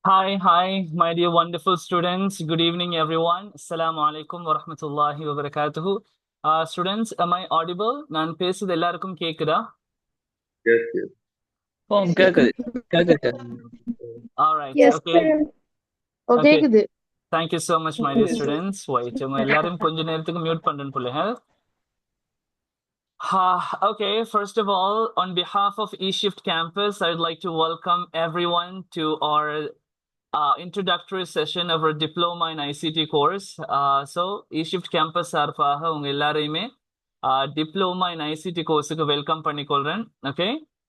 Hi, my dear wonderful students. Good evening, everyone. Assalamu alaikum wa rahmatullahi wa barakatuhu. Students, am I audible? நான் பேசுறது எல்லாருக்கும் கேக்குதா? Yes, yes. கேக்குது கேக்குது All right. Yes, Okay. sir. Okay. கேக்குது. Thank you so much, my dear students. Wait, உங்க எல்லாரும் கொஞ்ச நேரத்துக்கு மியூட் பண்றேன் பிள்ளைகள். Okay, first of all, on behalf of eShift Campus, I'd like to welcome everyone to our introductory session of our diploma in ICT course. So eShift Campus சார்பாக உங்க எல்லாரையுமே diploma in ICT கோர்ஸுக்கு welcome பண்ணிக்கொள்றேன். Okay,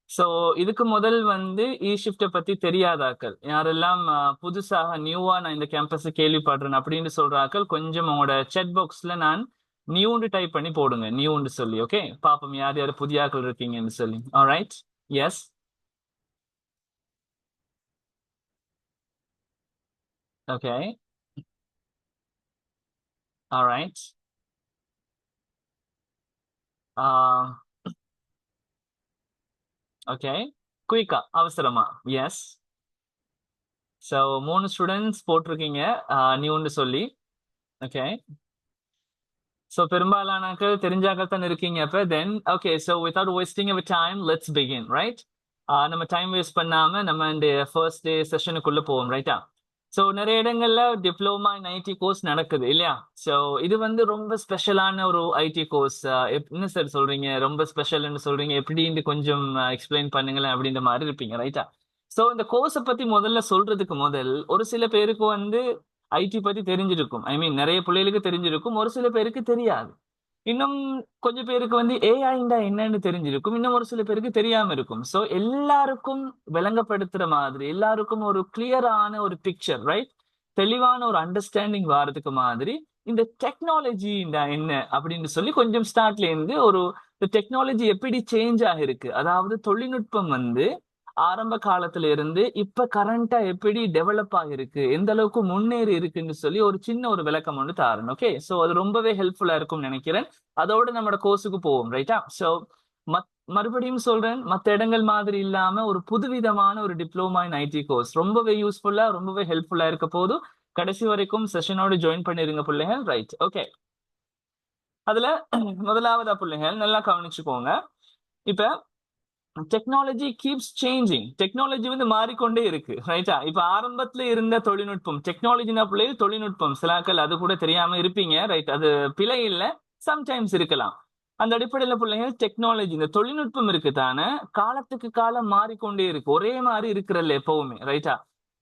so இதுக்கு முதல் வந்து இஷிஃப்டை பத்தி தெரியாதாக்கள் யாரெல்லாம் புதுசாக நியூவா நான் இந்த கேம்பஸை கேள்விப்படுறேன் அப்படின்னு சொல்றாக்கள் கொஞ்சம் உங்களோட செட் பாக்ஸ்ல நான் நியூன்னு டைப் பண்ணி போடுங்க, நியூன்னு சொல்லி. ஓகே, பாப்போம் யார் யார் புதிய ஆக்கள் இருக்கீங்கன்னு சொல்லி. Alright, yes. Okay. All right. Okay. குயிக்கா அவசரமா? எஸ். ஸோ 3 ஸ்டூடெண்ட்ஸ் போட்டிருக்கீங்க நியூன்னு சொல்லி. ஓகே, ஸோ பெரும்பாலானாக்கள் தெரிஞ்சாக்கள் தான் இருக்கீங்க. அப்போ then okay, so without wasting our time let's begin. Right, நம்ம டைம் வேஸ்ட் பண்ணாம நம்ம இந்த ஃபர்ஸ்ட் டே செஷனுக்குள்ள போவோம். ரைட்டா? ஸோ நிறைய இடங்கள்ல டிப்ளோமா இன் ஐடி கோர்ஸ் நடக்குது இல்லையா? ஸோ இது வந்து ரொம்ப ஸ்பெஷலான ஒரு ஐடி கோர்ஸ். என்ன சார் சொல்றீங்க, ரொம்ப ஸ்பெஷல்னு சொல்றீங்க, எப்படின்னு கொஞ்சம் எக்ஸ்பிளைன் பண்ணுங்களேன் அப்படின்ற மாதிரி இருப்பீங்க. ரைட்டா? ஸோ இந்த கோர்ஸை பத்தி முதல்ல சொல்றதுக்கு ஒரு சில பேருக்கு வந்து ஐடி பத்தி தெரிஞ்சிருக்கும். ஐ மீன் நிறைய பிள்ளைகளுக்கு தெரிஞ்சிருக்கும், ஒரு சில பேருக்கு தெரியாது. இன்னும் கொஞ்சம் பேருக்கு வந்து ஏஐண்டா என்னன்னு தெரிஞ்சிருக்கும், இன்னும் ஒரு சில பேருக்கு தெரியாம இருக்கும். ஸோ எல்லாருக்கும் விளங்கப்படுத்துற மாதிரி, எல்லாருக்கும் ஒரு கிளியரான ஒரு பிக்சர், ரைட், தெளிவான ஒரு அண்டர்ஸ்டாண்டிங் வர்றதுக்கு மாதிரி இந்த டெக்னாலஜி என்ன அப்படின்னு சொல்லி கொஞ்சம் ஸ்டார்ட்ல இருந்து ஒரு டெக்னாலஜி எப்படி சேஞ்ச் ஆகிருக்கு, அதாவது தொழில்நுட்பம் வந்து ஆரம்ப காலத்துல இருந்து இப்ப கரண்டா எப்படி டெவலப் ஆகிருக்கு, எந்த அளவுக்கு முன்னேறி இருக்குன்னு சொல்லி ஒரு சின்ன ஒரு விளக்கம் ஒன்று தாரணும். ஓகே, ஸோ அது ரொம்பவே ஹெல்ப்ஃபுல்லா இருக்கும்னு நினைக்கிறேன். அதோட நம்மளோட கோர்ஸுக்கு போவோம். ரைட்டா? ஸோ மறுபடியும் சொல்றேன், மற்ற இடங்கள் மாதிரி இல்லாம ஒரு புதுவிதமான ஒரு டிப்ளோமா இன் ஐடி கோர்ஸ் ரொம்பவே யூஸ்ஃபுல்லா, ரொம்பவே ஹெல்ப்ஃபுல்லா இருக்க போது. கடைசி வரைக்கும் செஷனோட ஜாயின் பண்ணிருங்க பிள்ளைகள். Right, okay. அதுல முதலாவதா பிள்ளைகள் நல்லா கவனிச்சுக்கோங்க. இப்ப டெக்னாலஜி கீப்ஸ் சேஞ்சிங். டெக்னாலஜி வந்து மாறிக்கொண்டே இருக்கு. ரைட்டா? இப்ப ஆரம்பத்துல இருந்த தொழில்நுட்பம், டெக்னாலஜினா பிள்ளைகள் தொழில்நுட்பம் சிலாக்கள் அது கூட தெரியாம இருப்பீங்க. ரைட், அது பிழை இல்ல, சம்டைம்ஸ் இருக்கலாம். அந்த அடிப்படையில பிள்ளைகள் டெக்னாலஜி இந்த தொழில்நுட்பம் இருக்கு தானே, காலத்துக்கு காலம் மாறிக்கொண்டே இருக்கு, ஒரே மாதிரி இருக்கிறல்ல எப்பவுமே. ரைட்டா?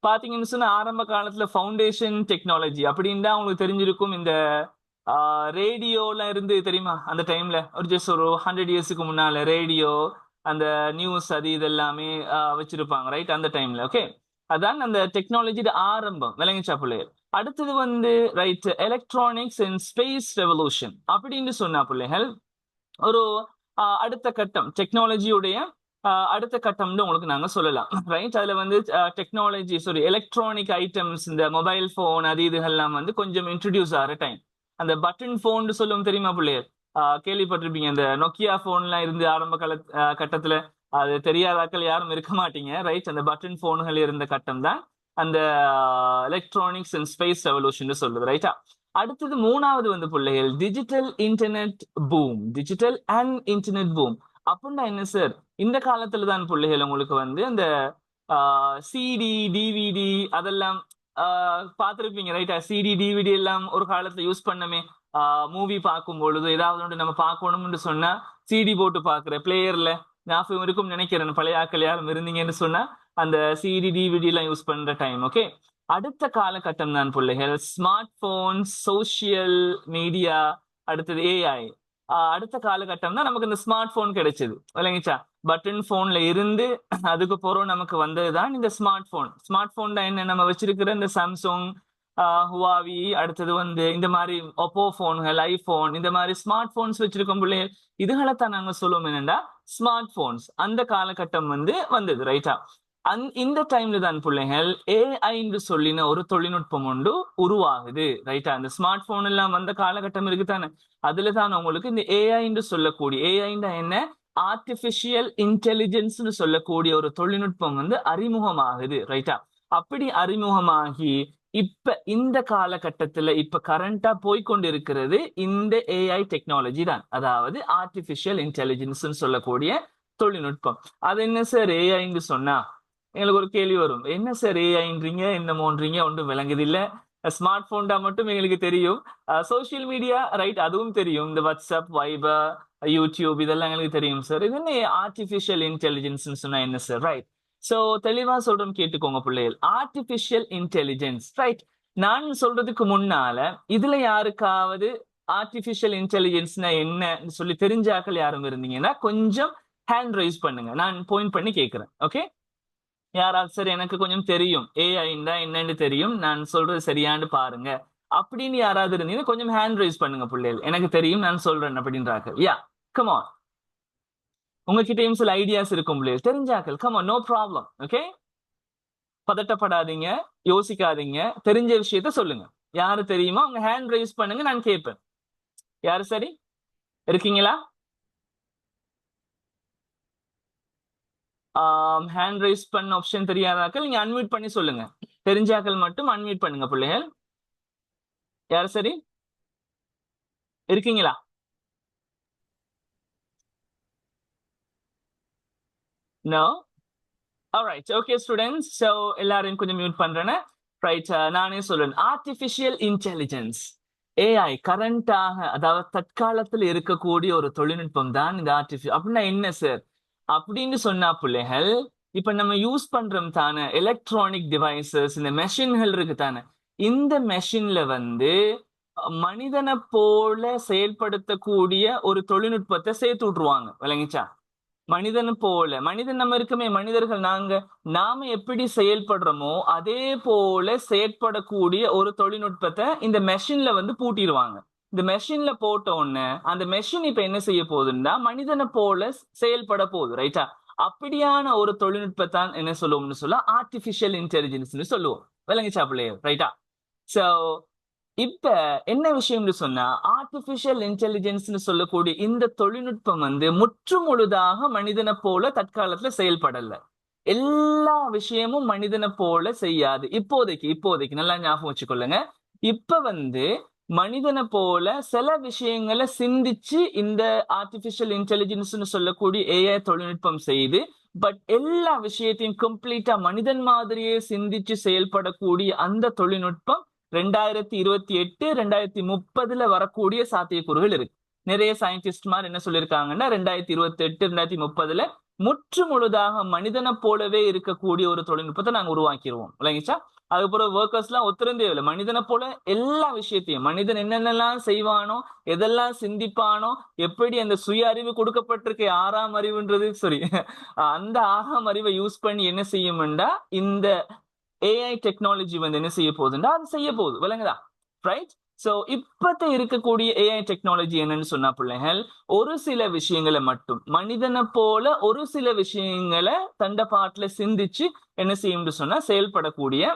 பாத்தீங்கன்னு சொன்னா ஆரம்ப காலத்துல ஃபவுண்டேஷன் டெக்னாலஜி அப்படின்னு உங்களுக்கு தெரிஞ்சிருக்கும். இந்த ரேடியோல இருந்து தெரியுமா, அந்த டைம்ல ஒரு ஜஸ்ட் ஒரு 100 இயர்ஸுக்கு முன்னால ரேடியோ, அந்த நியூஸ் அது இது எல்லாமே வச்சிருப்பாங்க. ரைட், அந்த டைம்ல. ஓகே, அதான் அந்த டெக்னாலஜி ஆரம்பம். விளங்கிச்சா பிள்ளைகள்? அடுத்தது வந்து right, electronics and space revolution அப்படின்னு சொன்னா பிள்ளைகள் ஒரு அடுத்த கட்டம் டெக்னாலஜியுடைய அடுத்த கட்டம்னு உங்களுக்கு நாங்க சொல்லலாம். ரைட், அதுல வந்து டெக்னாலஜி எலக்ட்ரானிக் ஐட்டம்ஸ், இந்த மொபைல் போன் அது இதுகள்லாம் வந்து கொஞ்சம் இன்ட்ரடியூஸ் ஆகிற டைம். அந்த பட்டன் போன் சொல்லுவோம் தெரியுமா பிள்ளைகள்? கேள்விப்பட்டிருப்பீங்க, இந்த நொக்கியா போன்லாம் இருந்து ஆரம்ப கால கட்டத்துல. அது தெரியாதாக்கள் யாரும் இருக்க மாட்டீங்க. ரைட், அந்த பட்டன் போன்கள் இருந்த கட்டம் தான் அந்த எலக்ட்ரானிக்ஸ் அண்ட் ஸ்பேஸ் ரெவல்யூஷன் சொல்லுது. ரைட்டா? அடுத்தது மூணாவது வந்து பிள்ளைகள் digital internet boom. Digital and internet boom அப்படின்னா என்ன சார்? இந்த காலத்துல தான் பிள்ளைகள் உங்களுக்கு வந்து அந்த சிடி டிவிடி அதெல்லாம் பார்த்துருப்பீங்க. ரைட்டா? சிடி டிவிடி எல்லாம் ஒரு காலத்துல யூஸ் பண்ணமே. மூவி பார்க்கும் பொழுது ஏதாவது ஒன்று நம்ம பார்க்கணும்னு சொன்னா சிடி போட்டு பாக்குற பிளேயர்ல ஞாபகம் இருக்கும் நினைக்கிறேன். பழைய ஆக்கள் யாரும் இருந்தீங்கன்னு சொன்னா அந்த சிடி டிவிடி எல்லாம் யூஸ் பண்ற டைம். ஓகே, அடுத்த காலகட்டம் தான் பிள்ளைகள் ஸ்மார்ட் போன், சோசியல் மீடியா, அடுத்தது ஏஐ. அடுத்த காலகட்டம் தான் நமக்கு இந்த ஸ்மார்ட் போன் கிடைச்சது. இல்லைங்கச்சா? பட்டன் போன்ல இருந்து அதுக்கு போறோம் நமக்கு வந்ததுதான் இந்த ஸ்மார்ட் போன். ஸ்மார்ட் போன் தான் என்ன, நம்ம வச்சிருக்கிற இந்த சாம்சங், ஹுவாவி, அடுத்தது வந்து இந்த மாதிரி ஒப்போ போன்கள், ஐபோன், இந்த மாதிரி ஸ்மார்ட் போன்ஸ் வச்சிருக்கோம் பிள்ளைகள். இதுகளைத்தான் நாங்க சொல்லுவோம் என்னன்னா ஸ்மார்ட் போன்ஸ். அந்த காலகட்டம் வந்து வந்தது. ரைட்டா? இந்த டைம்ல தான் பிள்ளைகள் ஏஐ சொல்லின ஒரு தொழில்நுட்பம் ஒன்று உருவாகுது. ரைட்டா? அந்த ஸ்மார்ட் போன் எல்லாம் வந்த காலகட்டம் இருக்குதானே, அதுல தான் உங்களுக்கு இந்த ஏஐ சொல்லக்கூடிய, ஏஐ என்ன, ஆர்டிபிஷியல் இன்டெலிஜென்ஸ் சொல்லக்கூடிய ஒரு தொழில்நுட்பம் வந்து அறிமுகமாகுது. ரைட்டா? அப்படி அறிமுகமாகி இப்ப இந்த காலகட்டத்துல இப்ப கரண்டா போய்கொண்டிருக்கிறது இந்த ஏஐ டெக்னாலஜி தான், அதாவது ஆர்டிபிஷியல் இன்டெலிஜென்ஸ் சொல்லக்கூடிய தொழில்நுட்பம். அது என்ன சார் ஏஐன்னு சொன்னா எங்களுக்கு ஒரு கேள்வி வரும். என்ன சார் ஏஐன்றீங்க, என்னமோன்றீங்க, ஒன்றும் விளங்குது இல்ல. ஸ்மார்ட் போன் தான் மட்டும் எங்களுக்கு தெரியும். சோசியல் மீடியா ரைட், அதுவும் தெரியும். இந்த வாட்ஸ்அப், வைபர், யூடியூப் இதெல்லாம் எங்களுக்கு தெரியும் சார். இது என்ன ஆர்டிபிஷியல் இன்டெலிஜென்ஸ் சொன்னா என்ன சார்? ரைட். சோ தெளிவா சொல்றோம், கேட்டுக்கோங்க பிள்ளைகள். Artificial intelligence right. நான் சொல்றதுக்கு முன்னால இதுல யாருக்காவது ஆர்டிபிஷியல் இன்டெலிஜென்ஸ்னா என்ன சொல்லி தெரிஞ்சாக்கள் யாரும் இருந்தீங்கன்னா கொஞ்சம் ஹேண்ட் ரைஸ் பண்ணுங்க, நான் பாயிண்ட் பண்ணி கேட்கிறேன். ஓகே, யாராவது சார் எனக்கு கொஞ்சம் தெரியும், ஏஐன்னா என்னன்னு தெரியும், நான் சொல்றது சரியான்னு பாருங்க அப்படின்னு யாராவது இருந்தீங்கன்னா கொஞ்சம் ஹேண்ட் ரைஸ் பண்ணுங்க பிள்ளைகள். எனக்கு தெரியும், நான் சொல்றேன் அப்படின்றாங்க. யா, கம் ஆன். உங்ககிட்டயும் சில ஐடியாஸ் இருக்கும் பிள்ளைகள், தெரிஞ்சாக்கள். Come on, no problem. Okay, பதட்டப்படாதீங்க, யோசிக்காதீங்க, தெரிஞ்ச விஷயத்த சொல்லுங்க. யாரு தெரியுமோ அவங்க ஹேண்ட் ரைஸ் பண்ணுங்க, நான் கேட்பேன். யாரு சரி இருக்கீங்களா? ஹேண்ட் ரைஸ் பண்ண ஆப்ஷன் தெரியாதாக்கள் நீங்க அன்மியூட் பண்ணி சொல்லுங்க. தெரிஞ்சாக்கள் மட்டும் அன்மியூட் பண்ணுங்க பிள்ளைகள். யாரு சரி இருக்கீங்களா? No. Alright, okay students. So எல்லாரையும் கொஞ்சம் மியூட் பண்றேன்னு. ரைட், நானே சொல்றேன். ஆர்டிபிஷியல் இன்டெலிஜென்ஸ் ஏஐ கரண்டாக, அதாவது தற்காலத்தில் இருக்கக்கூடிய ஒரு தொழில்நுட்பம் தான் இந்த ஆர்டிபிஷியல். அப்படின்னா என்ன சார் அப்படின்னு சொன்னா பிள்ளைகள், இப்ப நம்ம யூஸ் பண்றோம் தானே எலக்ட்ரானிக் டிவைசஸ், இந்த மெஷின்கள் இருக்கு தானே, இந்த மெஷின்ல வந்து மனிதனை போல செயல்படுத்தக்கூடிய ஒரு தொழில்நுட்பத்தை சேர்த்து விட்டுருவாங்க. விளங்கிச்சா? மனிதன் போல, மனிதன் நம்ம இருக்குமே, மனிதர்கள் நாம எப்படி செயல்படுறோமோ அதே போல செயற்படக்கூடிய ஒரு தொழில்நுட்பத்தை இந்த மெஷின்ல வந்து பூட்டிடுவாங்க. இந்த மெஷின்ல போட்ட உடனே அந்த மெஷின் இப்ப என்ன செய்ய போகுதுன்னா மனிதனை போல செயல்பட போகுது. ரைட்டா? அப்படியான ஒரு தொழில்நுட்பத்தான் என்ன சொல்லுவோம்னு சொல்ல ஆர்டிபிஷியல் இன்டெலிஜென்ஸ் சொல்லுவோம். விளங்கிச்சா பிள்ளைய? ரைட்டா? சோ இப்ப என்ன விஷயம்னு சொன்னா, ஆர்டிபிஷியல் இன்டெலிஜென்ஸ் சொல்லக்கூடிய இந்த தொழில்நுட்பம் வந்து முற்று முழுதாக மனிதனை போல தற்காலத்துல செயல்படல. எல்லா விஷயமும் மனிதனை போல செய்யாது. இப்போதைக்கு நல்லா ஞாபகம் வச்சுக்கொள்ளுங்க. இப்ப வந்து மனிதனை போல சில விஷயங்களை சிந்திச்சு இந்த ஆர்டிபிஷியல் இன்டெலிஜென்ஸ் சொல்லக்கூடிய ஏஐ தொழில்நுட்பம் செய்து, பட் எல்லா விஷயத்தையும் கம்ப்ளீட்டா மனிதன் மாதிரியே சிந்திச்சு செயல்படக்கூடிய அந்த தொழில்நுட்பம் 2028 2030 வரக்கூடிய சாத்தியக்கூறுகள் இருக்கு. நிறைய சயின்டிஸ்ட்மார் என்ன சொல்லியிருக்காங்கன்னா 2028 2030 முற்று முழுதாக மனிதனை போலவே இருக்கக்கூடிய ஒரு தொழில்நுட்பத்தை நாங்க உருவாக்கிடுவோம். விளங்கிச்சா? அதுக்கப்புறம் ஒர்க்கர்ஸ் எல்லாம் ஒத்துறந்தே இல்லை. மனிதனை போல எல்லா விஷயத்தையும் மனிதன் என்னென்னலாம் செய்வானோ, எதெல்லாம் சிந்திப்பானோ, எப்படி அந்த சுய அறிவு கொடுக்கப்பட்டிருக்க 6ஆம் அறிவுன்றது சரி, அந்த 6ஆம் அறிவை யூஸ் பண்ணி என்ன செய்யும்டா இந்த ஏஐ டெக்னாலஜி வந்து என்ன செய்ய போகுதுன்னா அது செய்ய போகுது. விளங்குதா? ரைட். சோ இப்பத்த இருக்கக்கூடிய ஏஐ டெக்னாலஜி என்னன்னு சொன்னா பிள்ளைகள், ஒரு சில விஷயங்களை மட்டும் மனிதனை போல ஒரு சில விஷயங்களை தண்ட பாட்டுல சிந்திச்சு என்ன செய்யும்னு சொன்னா செயல்படக்கூடிய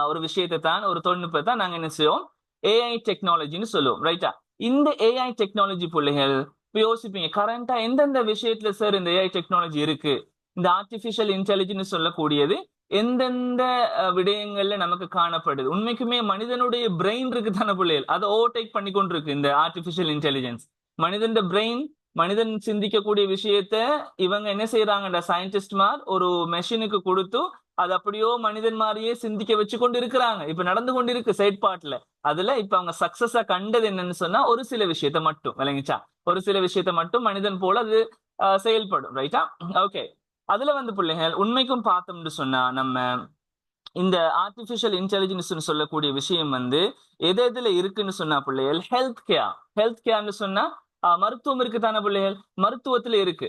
ஒரு விஷயத்தை தான், ஒரு தொழில்நுட்பத்தை தான் நாங்க என்ன செய்வோம் ஏஐ டெக்னாலஜின்னு சொல்லுவோம். ரைட்டா? இந்த ஏஐ டெக்னாலஜி பிள்ளைகள் யோசிப்பீங்க, கரண்டா எந்தெந்த விஷயத்துல சார் இந்த ஏஐ டெக்னாலஜி இருக்கு, இந்த ஆர்டிபிஷியல் இன்டெலிஜென்ஸ் சொல்லக்கூடியது எந்தெந்த விடயங்கள்ல நமக்கு காணப்படுது? உண்மைக்குமே மனிதனுடைய பிரெயின் இருக்கு தானே பிள்ளைகள், அதை ஓவர்டேக் பண்ணி கொண்டு இருக்கு இந்த ஆர்டிபிஷியல் இன்டெலிஜென்ஸ். மனிதன் பிரெயின், மனிதன் சிந்திக்கக்கூடிய விஷயத்த இவங்க என்ன செய்யறாங்கடா சயின்டிஸ்ட்மார் ஒரு மெஷினுக்கு கொடுத்து அது அப்படியோ மனிதன் மாதிரியே சிந்திக்க வச்சு கொண்டு இருக்கிறாங்க. இப்ப நடந்து கொண்டு இருக்கு செயற்பாட்டுல. அதுல இப்ப அவங்க சக்சஸா கண்டது என்னன்னு சொன்னா ஒரு சில விஷயத்த மட்டும். விளங்கிச்சா? ஒரு சில விஷயத்த மட்டும் மனிதன் போல அது செயல்படும். ரைட்டா? ஓகே. அதுல வந்து பிள்ளைகள் உண்மைக்கும் பார்த்தோம்னு சொன்னா நம்ம இந்த ஆர்டிபிஷியல் இன்டெலிஜென்ஸ் சொல்லக்கூடிய விஷயம் வந்து எதுல இருக்குன்னு சொன்னா பிள்ளைகள் ஹெல்த் கேர்னு சொன்னா மருத்துவம் இருக்கு தானே பிள்ளைகள், மருத்துவத்துல இருக்கு.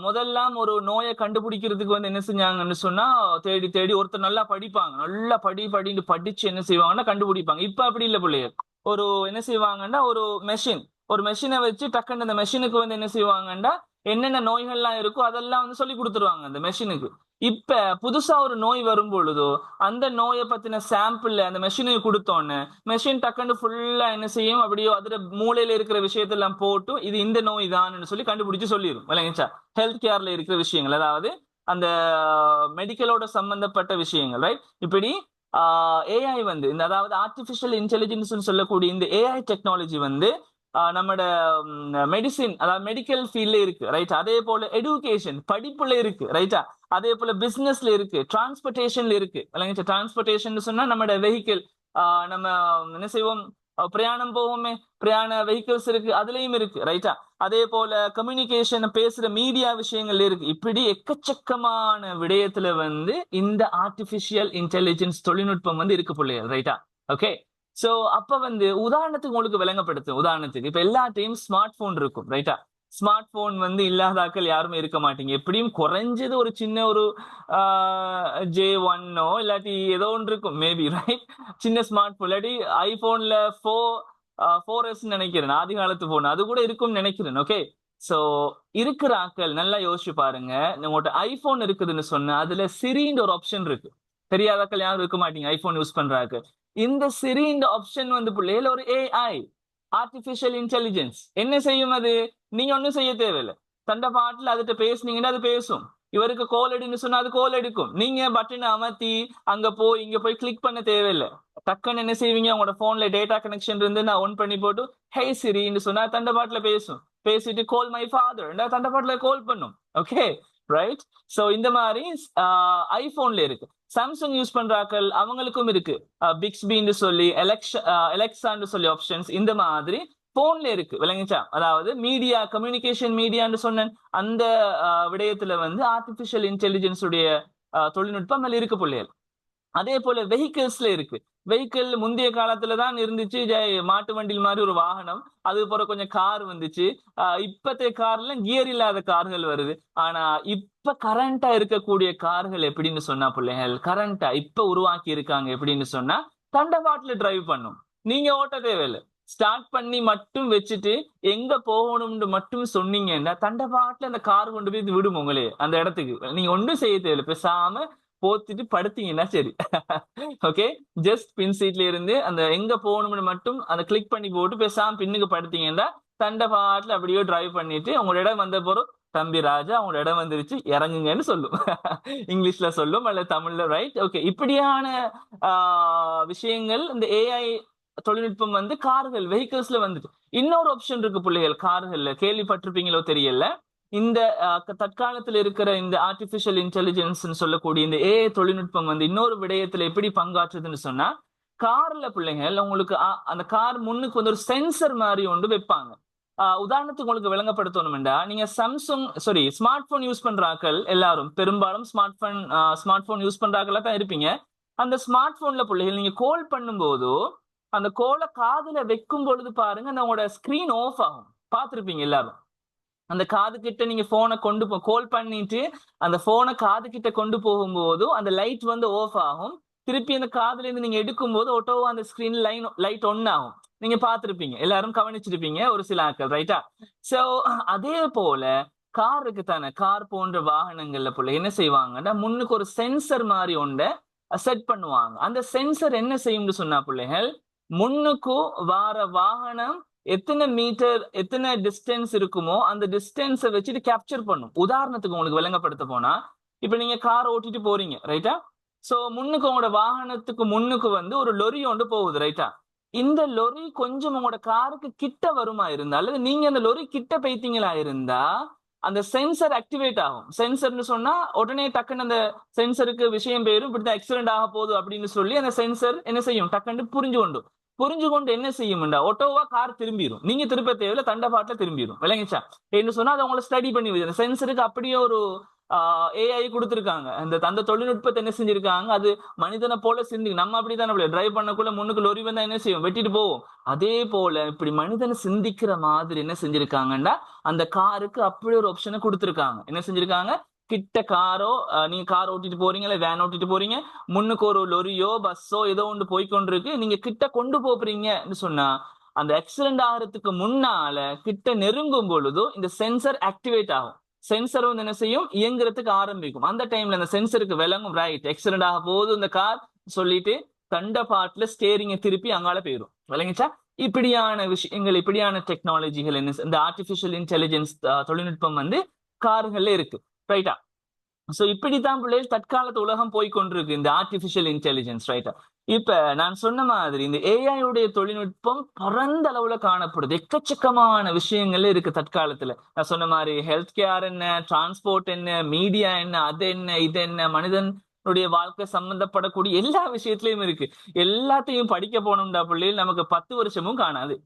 முதல்லாம் ஒரு நோயை கண்டுபிடிக்கிறதுக்கு வந்து என்ன செஞ்சாங்கன்னு சொன்னா தேடி தேடி ஒருத்தர் நல்லா படிப்பாங்க, நல்லா படின்னு படிச்சு என்ன செய்வாங்கன்னா கண்டுபிடிப்பாங்க. இப்ப அப்படி இல்லை பிள்ளைகள். ஒரு என்ன செய்வாங்கன்னா ஒரு மெஷினை வச்சு டக்குன்னு அந்த மெஷினுக்கு வந்து என்ன செய்வாங்கன்னா என்னென்ன நோய்கள்லாம் இருக்கோ அதெல்லாம் வந்து சொல்லி கொடுத்துருவாங்க அந்த மெஷினுக்கு. இப்ப புதுசா ஒரு நோய் வரும் பொழுதோ அந்த நோயை பத்தின சாம்பிள் அந்த மெஷினுக்கு கொடுத்தோன்னு மெஷின் டக்குன்னு ஃபுல்லா என்ன செய்யும், அப்படியோ அதுல மூளையில இருக்கிற விஷயத்தெல்லாம் போட்டு இது இந்த நோய் தான் சொல்லி கண்டுபிடிச்சு சொல்லிடும். விளங்கிச்சா? ஹெல்த் கேர்ல இருக்கிற விஷயங்கள், அதாவது அந்த மெடிக்கலோட சம்பந்தப்பட்ட விஷயங்கள், ரைட்? இப்படி ஏஐ வந்து இந்த அதாவது ஆர்டிபிஷியல் இன்டெலிஜென்ஸ் சொல்லக்கூடிய இந்த ஏஐ டெக்னாலஜி வந்து நம்மட மெடிசின் அதாவது மெடிக்கல் ஃபீல்ட்ல இருக்கு, ரைட்? அதே போல எஜுகேஷன் படிப்புல இருக்கு, ரைட்டா? அதே போல பிசினஸ்ல இருக்கு, டிரான்ஸ்போர்டேஷன்ல இருக்கு. டிரான்ஸ்போர்டேஷன் சொன்னா நம்மட வெஹிக்கிள், நம்ம என்ன செய்வோம், பிரயாணம் போவோமே, பிரயாண வெஹிக்கிள்ஸ் இருக்கு, அதுலயும் இருக்கு, ரைட்டா? அதே போல கம்யூனிகேஷன் பேசுற மீடியா விஷயங்கள் இருக்கு. இப்படி எக்கச்சக்கமான விடயத்துல வந்து இந்த ஆர்டிபிஷியல் இன்டெலிஜென்ஸ் தொழில்நுட்பம் வந்து இருக்கு பிள்ளைகள், ரைட்டா? ஓகே. சோ அப்ப வந்து உதாரணத்துக்கு உங்களுக்கு விளங்கப்படுத்தும். உதாரணத்துக்கு இப்ப எல்லாத்தையும் ஸ்மார்ட் போன் இருக்கும், ரைட்டா? ஸ்மார்ட் போன் வந்து இல்லாதாக்கள் யாருமே இருக்க மாட்டீங்க. எப்படியும் குறைஞ்சது ஒரு சின்ன ஒரு J1 இல்லாட்டி ஏதோ ஒன்று இருக்கும் மேபி, ரைட்? சின்ன ஸ்மார்ட் போன் இல்லாட்டி ஐபோன்ல 4S நினைக்கிறேன், ஆதி காலத்து போன் அது கூட இருக்கும்னு நினைக்கிறேன். ஓகே. சோ இருக்கிற ஆக்கள் நல்லா யோசிச்சு பாருங்க. உங்கள்கிட்ட ஐபோன் இருக்குதுன்னு சொன்னா அதுல சிரின்ற ஒரு ஆப்ஷன் இருக்கு. தெரியாதாக்கள் யாரும் இருக்க மாட்டீங்க ஐபோன் யூஸ் பண்றாங்க. இந்த சிரின்ற ஆப்ஷன் வந்து பிள்ளைகள் ஒரு ஏஐ, ஆர்டிபிஷியல் இன்டெலிஜென்ஸ். என்ன செய்யும் அது? நீங்க ஒன்னும் செய்ய தேவையில்லை. தண்ட பாட்டுல அதுகிட்ட பேசுனீங்கன்னா அது பேசும். இவருக்கு கோல் எடுன்னு சொன்னா அது கோல் எடுக்கும். நீங்க பட்டனை அமர்த்தி அங்க போய் இங்க போய் கிளிக் பண்ண தேவையில்லை. டக்குன்னு என்ன செய்வீங்க, உங்களோட போன்ல டேட்டா கனெக்ஷன் இருந்து நான் ஒன் பண்ணி போட்டு ஹே சிரின்னு சொன்னா தண்ட பாட்டுல பேசும். பேசிட்டு கால் மை ஃபாதர் தண்ட பாட்டுல கால் பண்ணும். Okay, right? சோ இந்த மாதிரி ஐபோன்ல இருக்கு. சாம்சங் யூஸ் பண்றாக்கள் அவங்களுக்கும் இருக்கு, பிக்ஸ்பின்னு சொல்லி, எலெக்சான்னு சொல்லி ஆப்ஷன்ஸ் இந்த மாதிரி போன்ல இருக்கு, விளங்குச்சா? அதாவது மீடியா, கம்யூனிகேஷன் மீடியான்னு சொன்ன அந்த விடயத்துல வந்து ஆர்டிபிஷியல் இன்டெலிஜென்ஸ் உடைய தொழில்நுட்பம் அதுல இருக்கு பிள்ளைகள். அதே போல வெஹிக்கிள்ஸ்ல இருக்கு. வெஹிக்கிள் முந்தைய காலத்துல தான் இருந்துச்சு, மாட்டு வண்டியில் மாதிரி ஒரு வாகனம். அது போற கொஞ்சம் கார் வந்துச்சு. இப்பத்தைய கார்ல கியர் இல்லாத கார்கள் வருது. ஆனா இப்ப கரண்டா இருக்கக்கூடிய கார்கள் எப்படின்னு சொன்னா பிள்ளைகள், கரண்டா இப்ப உருவாக்கி இருக்காங்க எப்படின்னு சொன்னா தண்டவாட்டுல டிரைவ் பண்ணும். நீங்க ஓட்ட தேவையில்லை. ஸ்டார்ட் பண்ணி மட்டும் வச்சுட்டு எங்க போகணும்னு மட்டும் சொன்னீங்கன்னா தண்டவாட்டுல அந்த கார் கொண்டு போய் விடும் உங்களே அந்த இடத்துக்கு. நீங்க ஒன்றும் செய்ய தேவையில்லை, பேசாம போத்திட்டு படுத்தீங்கன்னா சரி. ஓகே, ஜஸ்ட் பின் சீட்ல இருந்து அந்த எங்க போகணும்னு மட்டும் அந்த கிளிக் பண்ணி போட்டு பேசாம பின்னுக்கு படுத்தீங்கன்னா தண்ட பாட்டுல அப்படியே டிரைவ் பண்ணிட்டு உங்களோட இடம் வந்த போறோம், தம்பி ராஜா உங்களோட இடம் வந்துருச்சு இறங்குங்கன்னு சொல்லும். இங்கிலீஷ்ல சொல்லும் அல்ல தமிழ்ல, ரைட்? ஓகே. இப்படியான விஷயங்கள் இந்த ஏஐ தொழில்நுட்பம் வந்து கார்கள், வெஹிக்கிள்ஸ்ல வந்துட்டு. இன்னொரு ஆப்ஷன் இருக்கு பிள்ளைகள் கார்கள்ல, கேள்விப்பட்டிருப்பீங்களோ தெரியல. இந்த தற்காலத்தில் இருக்கிற இந்த ஆர்டிபிஷியல் இன்டெலிஜென்ஸ் சொல்லக்கூடிய இந்த ஏஐ தொழில்நுட்பம் வந்து இன்னொரு விடயத்துல எப்படி பங்காற்றுதுன்னு சொன்னா, கார்ல பிள்ளைங்கள் உங்களுக்கு அந்த கார் முன்னுக்கு வந்து ஒரு சென்சர் மாதிரி ஒன்று வைப்பாங்க. உதாரணத்துக்கு உங்களுக்கு விளங்கப்படுத்தணும்டா, நீங்க ஸ்மார்ட் போன் யூஸ் பண்றாக்கள் எல்லாரும் பெரும்பாலும் ஸ்மார்ட் போன் யூஸ் பண்றாக்களா தான் இருப்பீங்க. அந்த ஸ்மார்ட் போன்ல பிள்ளைகள் நீங்க கால் பண்ணும்போது அந்த கோலை காதுல வைக்கும் பொழுது பாருங்க உங்களோட ஸ்கிரீன் ஆஃப் ஆகும். பார்த்திருப்பீங்க எல்லாரும். அந்த காது கிட்ட நீங்க போனை கொண்டு கால் பண்ணிட்டு அந்த போனை காது கிட்ட கொண்டு போகும்போது அந்த லைட் வந்து ஆஃப் ஆகும். திருப்பி அந்த காதுல இருந்து நீங்க எடுக்கும் போது ஒட்டோவா அந்த ஸ்கிரீன் லைட் ஒன் ஆகும். நீங்க பார்த்திருப்பீங்க, எல்லாரும் கவனிச்சிருப்பீங்க ஒரு சில ஆட்கள், ரைட்டா? சோ அதே போல கார் இருக்கு தானே, கார் போன்ற வாகனங்கள்ல போல என்ன செய்வாங்கன்னா முன்னுக்கு ஒரு சென்சர் மாதிரி ஒன்றை செட் பண்ணுவாங்க. அந்த சென்சர் என்ன செய்யும்னு சொன்னா பிள்ளைகள், முன்னுக்கு வார வாகனம் எத்தனை மீட்டர் எத்தனை டிஸ்டன்ஸ் இருக்குமோ அந்த டிஸ்டன்ஸை வச்சுட்டு கேப்சர் பண்ணும். உதாரணத்துக்கு உங்களுக்கு விளங்கப்படுத்த போனா, இப்ப நீங்க கார் ஓட்டிட்டு போறீங்க, ரைட்டா? சோ முன்னுக்கு உங்களோட வாகனத்துக்கு முன்னுக்கு வந்து ஒரு லொரி ஒன்று போகுது, ரைட்டா? இந்த லொரி கொஞ்சம் உங்களோட காருக்கு கிட்ட வருமா இருந்தா அல்லது நீங்க அந்த லொரி கிட்ட போய்த்தீங்களா இருந்தா அந்த சென்சர் ஆக்டிவேட் ஆகும். சென்சர்னு சொன்னா உடனே டக்குன்னு அந்த சென்சருக்கு விஷயம் பேரும் இப்படிதான் ஆக்சிடென்ட் ஆக போகுது அப்படின்னு சொல்லி அந்த சென்சர் என்ன செய்யும், டக்குன்னு புரிஞ்சு கொண்டு என்ன செய்யும்டா ஒட்டோவா கார் திரும்பிடும். நீங்க திருப்ப தேவையில்ல, தண்டபாட்டுல திரும்பிடும். விளங்கிச்சா? என்ன சொன்னா அதை உங்களை ஸ்டடி பண்ணி வச்சு சென்சருக்கு அப்படியே ஒரு ஏஐ கொடுத்துருக்காங்க. அந்த தொழில்நுட்பத்தை என்ன செஞ்சிருக்காங்க, அது மனிதனை போல சிந்தி. நம்ம அப்படித்தானே டிரைவ் பண்ணக்குள்ள முன்னுக்கு லொரி வந்தா என்ன செய்யும், வெட்டிட்டு போவோம். அதே போல இப்படி மனிதனை சிந்திக்கிற மாதிரி என்ன செஞ்சிருக்காங்கன்னா அந்த காருக்கு அப்படி ஒரு ஆப்ஷனை கொடுத்துருக்காங்க. என்ன செஞ்சிருக்காங்க, கிட்ட காரோ நீங்க கார் ஓட்டிட்டு போறீங்க இல்ல வேன் ஓட்டிட்டு போறீங்க, முன்னுக்கு ஒரு லொரியோ பஸ்ஸோ ஏதோ ஒன்று போய்கொண்டிருக்கு, நீங்க கிட்ட கொண்டு போறீங்கன்னு சொன்னா அந்த ஆக்சிடென்ட் ஆகிறதுக்கு முன்னால கிட்ட நெருங்கும் பொழுதோ இந்த சென்சர் ஆக்டிவேட் ஆகும். சென்சர் வந்து என்ன செய்யும், இயங்குறதுக்கு ஆரம்பிக்கும். அந்த டைம்ல அந்த சென்சருக்கு விளங்கும், ரைட் ஆக்சிடென்ட் ஆக போகுது இந்த கார் சொல்லிட்டு கண்ட பாட்டுல ஸ்டேரிங்க திருப்பி அங்கால போயிடும். விளங்கிச்சா? இப்படியான விஷயங்கள், இப்படியான டெக்னாலஜிகள் என்ன இந்த ஆர்டிபிஷியல் இன்டெலிஜென்ஸ் தொழில்நுட்பம் வந்து கார்கள்ல இருக்கு, ரைட்டா? சோ இப்படித்தான் பிள்ளைகள் தற்காலத்து உலகம் போய் கொண்டிருக்கு இந்த ஆர்டிபிஷியல் இன்டெலிஜென்ஸ், ரைட்? இப்ப நான் சொன்ன மாதிரி இந்த ஏஐ உடைய தொழில்நுட்பம் பரந்த அளவுல காணப்படுது. எக்கச்சக்கமான விஷயங்கள் இருக்கு தற்காலத்துல. நான் சொன்ன மாதிரி ஹெல்த் கேர் என்ன, டிரான்ஸ்போர்ட் என்ன, மீடியா என்ன, அது என்ன, இது என்ன, மனிதனுடைய வாழ்க்கை சம்பந்தப்படக்கூடிய எல்லா விஷயத்திலயும் இருக்கு. எல்லாத்தையும் படிக்க போனோம்டா பிள்ளைகள் நமக்கு 10 வருஷமும் காணாது.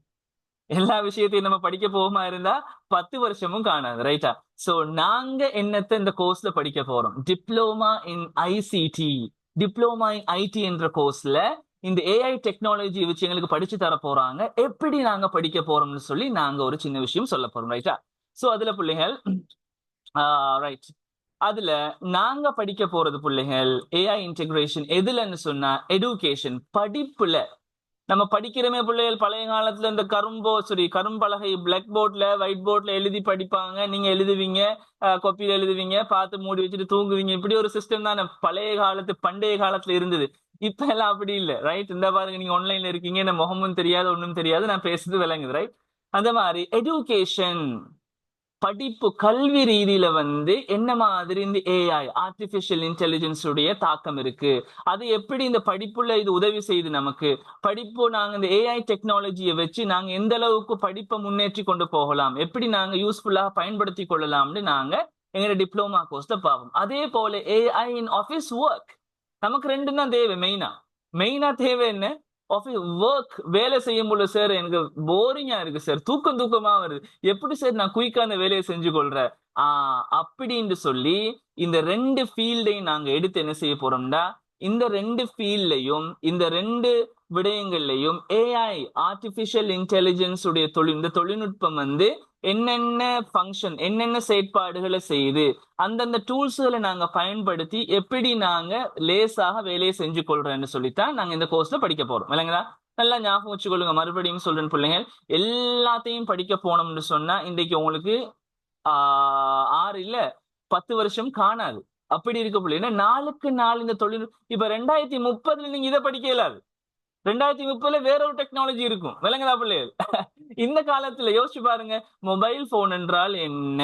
எல்லா விஷயத்தையும் நம்ம படிக்க போகுமா இருந்தா 10 வருஷமும் காணாது, ரைட்டா? சோ நாங்க என்னத்த இந்த கோர்ஸ்ல படிக்க போறோம்? Diploma in ICT, diploma in IT என்ற கோர்ஸ்ல இந்த ஏஐ டெக்னாலஜி வச்சு எங்களுக்கு படிச்சு தர போறாங்க. எப்படி நாங்க படிக்க போறோம்னு சொல்லி நாங்க ஒரு சின்ன விஷயம் சொல்ல போறோம், ரைட்டா? சோ அதுல பிள்ளைகள் ரைட், அதுல நாங்க படிக்க போறது பிள்ளைகள் ஏஐ இன்டெகிரேஷன் எதுலன்னு சொன்னா எடுகேஷன், படிப்புல. நம்ம படிக்கிறோமே பிள்ளைகள், பழைய காலத்துல இந்த கரும்பலகை பிளாக் போர்ட்ல ஒயிட் போர்ட்ல எழுதி படிப்பாங்க. நீங்க எழுதுவீங்க, கொப்பியில எழுதுவீங்க, பார்த்து மூடி வச்சுட்டு தூங்குவீங்க. இப்படி ஒரு சிஸ்டம் தான் பண்டைய காலத்துல இருந்தது. இப்ப எல்லாம் அப்படி இல்ல, ரைட்? இந்த பாருங்க, நீங்க ஆன்லைன்ல இருக்கீங்க, இந்த முகமும் தெரியாது, ஒண்ணும் தெரியாது, நான் பேசுறது விளங்குது, ரைட்? அந்த மாதிரி எடுகேஷன், படிப்பு, கல்வி ரீதியில என்ன மாதிரி இந்த ஏஐ ஆர்டிபிஷியல் இன்டெலிஜென்ஸ் உடைய தாக்கம் இருக்கு, அது எப்படி இந்த படிப்புல இது உதவி செய்யுது நமக்கு, படிப்பு நாங்க இந்த ஏஐ டெக்னாலஜியை வச்சு நாங்க எந்த அளவுக்கு படிப்பை முன்னேற்றி கொண்டு போகலாம், எப்படி நாங்க யூஸ்ஃபுல்லா பயன்படுத்தி கொள்ளலாம்னு நாங்க எங்க டிப்ளோமா கோர்ஸ்ல பார்ப்போம். அதே போல ஏஐ இன் ஆபீஸ் ஒர்க், நமக்கு ரெண்டும் தான் தேவை. மெயினா தேவை என்ன? ஆபீஸ் ஒர்க், வேலை செய்யும் போது சார் எனக்கு போரிங்கா இருக்கு சார், தூக்கமா வருது, எப்படி சார் நான் குயிக்கா அந்த வேலையை செஞ்சு கொள்றேன் அப்படின்னு சொல்லி இந்த 2 ஃபீல்டையும் நாங்க எடுத்து என்ன செய்ய போறோம்னா, இந்த 2 ஃபீல்ட்லயும் இந்த 2 விடயங்கள்லயும் ஏஐ ஆர்டிபிஷியல் இன்டெலிஜென்ஸ் உடைய இந்த தொழில்நுட்பம் என்னென்ன ஃபங்க்ஷன், என்னென்ன செயற்பாடுகளை செய்யுது, அந்தந்த டூல்ஸ்களை நாங்க பயன்படுத்தி எப்படி நாங்க லேசாக வேலையை செஞ்சு கொள்றேன்னு சொல்லித்தான் நாங்க இந்த கோர்ஸ்ல படிக்க போறோம், இல்லைங்களா? நல்லா ஞாபகம் வச்சுக்கொள்ளுங்க. மறுபடியும் சொல்றேன் பிள்ளைகள், எல்லாத்தையும் படிக்க போனோம்னு சொன்னா இன்றைக்கு உங்களுக்கு 6 இல்ல 10 வருஷம் காணாது. அப்படி இருக்க பிள்ளைங்க நாளுக்கு நாள் இந்த இப்ப 2030 நீங்க இதை படிக்க இயலாது. 2030 வேற ஒரு டெக்னாலஜி இருக்கும், விளங்குதா பிள்ளைகள்? இந்த காலத்துல யோசிச்சு பாருங்க, மொபைல் போன் என்றால் என்ன,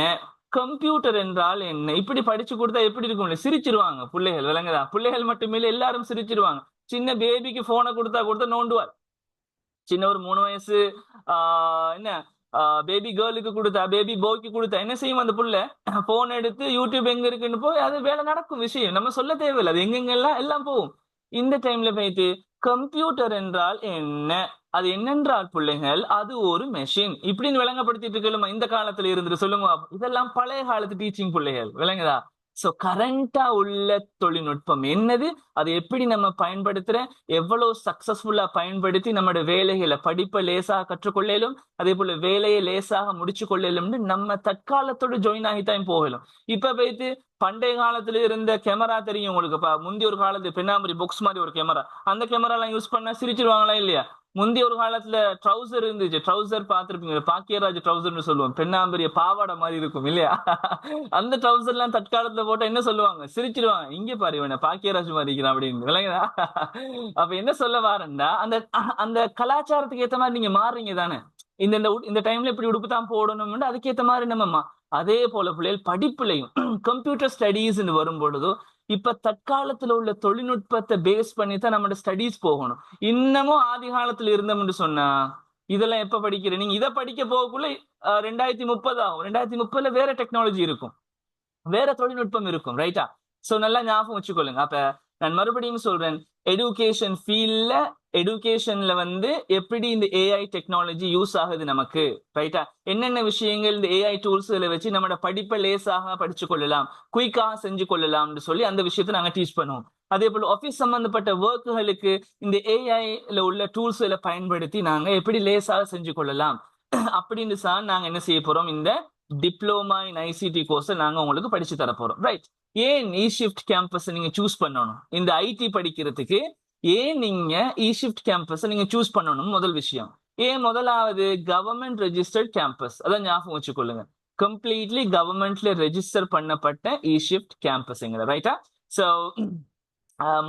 கம்ப்யூட்டர் என்றால் என்ன, இப்படி படிச்சு கொடுத்தா எப்படி இருக்கும்? சிரிச்சிருவாங்க பிள்ளைகள், விளங்குதா? பிள்ளைகள் மட்டுமே எல்லாரும் சிரிச்சிருவாங்க. சின்ன பேபிக்கு போனை கொடுத்தா நோண்டுவார். சின்ன ஒரு 3 வயசு என்ன பேபி கேர்ளுக்கு கொடுத்தா, பேபி பாய்க்கு கொடுத்தா என்ன செய்யும் அந்த புள்ள? போன் எடுத்து யூடியூப் எங்க இருக்குன்னு போய் அது வேலை நடக்கும் விஷயம், நம்ம சொல்ல தேவையில்லை, அது எங்கெங்கெல்லாம் எல்லாம் போகும். இந்த டைம்ல போயிட்டு கம்ப்யூட்டர் என்றால் என்ன, அது என்னென்றால் பிள்ளைகள் அது ஒரு மெஷின், இப்படின்னு விளங்கப்படுத்திட்டு இருக்கலுமா இந்த காலத்துல இருந்துட்டு சொல்லுங்க. இதெல்லாம் பழைய காலத்து டீச்சிங் பிள்ளைகள், விளங்குதா? சோ கரண்டா உள்ள தொழில்நுட்பம் என்னது, அதை எப்படி நம்ம பயன்படுத்துறேன், எவ்வளவு சக்சஸ்ஃபுல்லா பயன்படுத்தி நம்மளோட வேலைகளை படிப்பை லேசாக கற்றுக்கொள்ளலும், அதே போல வேலையை லேசாக முடிச்சு கொள்ளலும்னு நம்ம தற்காலத்தோடு ஜாயின் ஆகித்தான் போகலும். இப்ப போயிட்டு பண்டைய காலத்துல இருந்த கேமரா தெரியும் உங்களுக்கு, முந்தைய ஒரு காலத்து பெண்ணாமரி பாக்ஸ் மாதிரி ஒரு கேமரா, அந்த கேமரா எல்லாம் யூஸ் பண்ணா சிரிச்சிருவாங்களா இல்லையா? முந்தைய ஒரு காலத்துல ட்ரௌசர் இருந்துச்சு, ட்ரௌசர் பார்த்திருப்பீங்க, பாக்கியராஜ் ட்ரௌசர்னு சொல்லுவோம், பெண்ணாம்பரிய பாவாடை மாதிரி இருக்கும் இல்லையா? அந்த ட்ரௌசர் எல்லாம் தற்காலத்துல போட்டா என்ன சொல்லுவாங்க? சிரிச்சிருவாங்க, இங்க பாரு இவனை பாக்கியராஜ் மாதிரி இருக்கிறான் அப்படின்னு, விளங்குதா? அப்ப என்ன சொல்ல வாரேன்னா, அந்த அந்த கலாச்சாரத்துக்கு ஏத்த மாதிரி நீங்க மாறுறீங்க தானே. இந்த டைம்ல இப்படி உடுப்பு தான் போடணும்னு அதுக்கேத்த மாதிரி நம்ம அதே போல பிள்ளைகள் படிப்புலையும் கம்ப்யூட்டர் ஸ்டடீஸ் வரும் பொழுதோ இப்ப தற்காலத்துல உள்ள தொழில்நுட்பத்தை பேஸ் பண்ணி தான் நம்மளோட ஸ்டடீஸ் போகணும். இன்னமும் ஆதி காலத்துல இருந்தோம்னு சொன்னா இதெல்லாம் எப்ப படிக்கிறேன்? நீங்க இதை படிக்க போகக்குள்ள 2030 ஆகும். 2030 வேற டெக்னாலஜி இருக்கும், வேற தொழில்நுட்பம் இருக்கும், ரைட்டா? சோ நல்லா ஞாபகம் வச்சுக்கொள்ளுங்க. அப்ப நான் மறுபடியும் சொல்றேன், எடுகேஷன்ல எப்படி இந்த ஏஐ டெக்னாலஜி யூஸ் ஆகுது நமக்கு, ரைட்டா? என்னென்ன விஷயங்கள் இந்த ஏஐ டூல்ஸ்களை வச்சு நம்மளோட படிப்பை லேசாக படிச்சு கொள்ளலாம், குயிக்காக செஞ்சு கொள்ளலாம்னு சொல்லி அந்த விஷயத்தை நாங்க டீச் பண்ணுவோம். அதே போல ஆபீஸ் சம்பந்தப்பட்ட ஒர்க்குகளுக்கு இந்த ஏஐல உள்ள டூல்ஸ்களை பயன்படுத்தி நாங்க எப்படி லேசாக செஞ்சு கொள்ளலாம் அப்படின்னு நாங்க என்ன செய்ய போறோம், இந்த டிப்ளோமா இன் ஐசிடி கோர்ஸ் நாங்க உங்களுக்கு படிச்சு தர போறோம், ரைட்? ஏன் ஈஷிப்ட் கேம்பஸ் நீங்க சூஸ் பண்ணணும் இந்த ஐடி படிக்கிறதுக்கு? ஏன் நீங்க ஈஷிப்ட் கேம்பஸ் நீங்க சூஸ் பண்ணணும்? முதல் விஷயம், ஏன் முதலாவது கவர்மெண்ட் ரெஜிஸ்டர்ட் கேம்பஸ், அதான் ஞாபகம் வச்சுக்கொள்ளுங்க, கம்ப்ளீட்லி கவர்மெண்ட்ல ரெஜிஸ்டர் பண்ணப்பட்ட ஈஷிப்ட் கேம்பஸ், ரைட்டா? சோ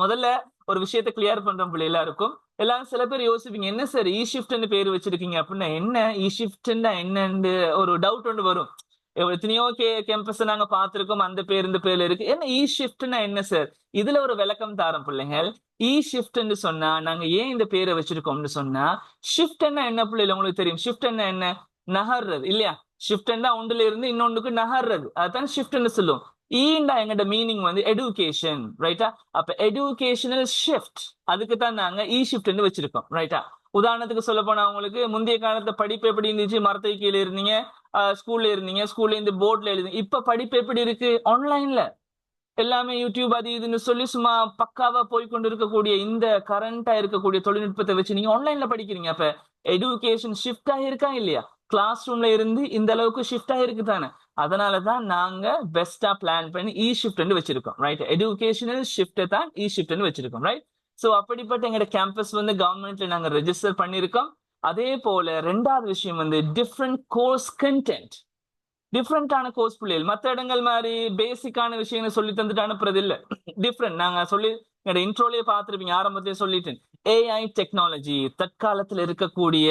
முதல்ல ஒரு விஷயத்தை கிளியர் பண்றோம் பிள்ளை எல்லாருக்கும். எல்லாரும் சில பேர் யோசிப்பீங்க, என்ன சார் ஈஷிப்ட்னு பேர் வச்சிருக்கீங்க அப்படின்னா என்ன, ஈஷிப்ட்னா என்னன்னு ஒரு டவுட் ஒன்று வரும். எத்தனையோ கேம்பஸ் நாங்க பார்த்திருக்கோம், அந்த பேர் இந்த பேர்ல இருக்கு. என்ன இ ஷிஃப்ட்னா என்ன சார்? இதுல ஒரு விளக்கம் தாரம் பிள்ளைகள். இ ஷிஃப்ட்ன்னு சொன்னா நாங்க ஏன் இந்த பேரை வச்சிருக்கோம்னு சொன்னா, ஷிஃப்ட்னா என்ன பிள்ளைகள் உங்களுக்கு தெரியும்? ஷிஃப்ட்னா என்ன? நகர்றது இல்லையா? ஷிஃப்ட்னா ஒன்றுல இருந்து இன்னொன்றுக்கு நகர்றது, அதான் ஷிஃப்ட்னு சொல்லுவோம். ஈண்டா எங்கட மீனிங் வந்து எடுகேஷன், ரைட்டா? அப்ப எடுகேஷனல் ஷிஃப்ட், அதுக்கு தான் நாங்க இ ஷிஃப்ட்னு வச்சிருக்கோம், ரைட்டா? உதாரணத்துக்கு சொல்ல போனா உங்களுக்கு முந்தைய காலத்துல படிப்பு எப்படி இருந்துச்சு? மரத்துக்கு கீழே இருந்தீங்க, ஸ்கூல்ல இருந்தீங்க, ஸ்கூல்ல இருந்து போர்ட்ல எழுதுங்க. இப்ப படிப்பு எப்படி இருக்கு? ஆன்லைன்ல எல்லாமே யூடியூப் அது இதுன்னு சொல்லி சும்மா பக்காவா போய் கொண்டு இருக்கக்கூடிய இந்த கரண்டா இருக்கக்கூடிய தொழில்நுட்பத்தை வச்சு நீங்க ஆன்லைன்ல படிக்கிறீங்க. அப்ப எடுகேஷன் ஷிஃப்ட் ஆகிருக்கா இல்லையா? கிளாஸ் ரூம்ல இருந்து இந்த அளவுக்கு ஷிஃப்ட் ஆகிருக்கு தானே. அதனாலதான் நாங்க பெஸ்டா பிளான் பண்ணி இ ஷிஃப்ட் வச்சிருக்கோம், ரைட்? எடுகேஷனல் ஷிஃப்ட் தான் இ ஷிஃப்ட் வச்சிருக்கோம், ரைட்? சோ அப்படிப்பட்ட எங்க கேம்பஸ் வந்து கவர்மெண்ட்ல நாங்க ரெஜிஸ்டர் பண்ணிருக்கோம். அதே போல ரெண்டாவது விஷயம் வந்து டிஃப்ரெண்ட் கோர்ஸ் கண்டென்ட், டிஃப்ரெண்டான கோர்ஸ் பிள்ளைகள். மற்ற இடங்கள் மாதிரி பேசிக்கான விஷயங்களை சொல்லி தந்துட்டு அனுப்புறது இல்ல. டிஃப்ரெண்ட் நாங்க சொல்லி என்னோட இன்ட்ரோலயே பார்த்திருப்பீங்க, ஆரம்பத்திலே சொல்லிட்டேன். ஏஐ டெக்னாலஜி, தற்காலத்துல இருக்கக்கூடிய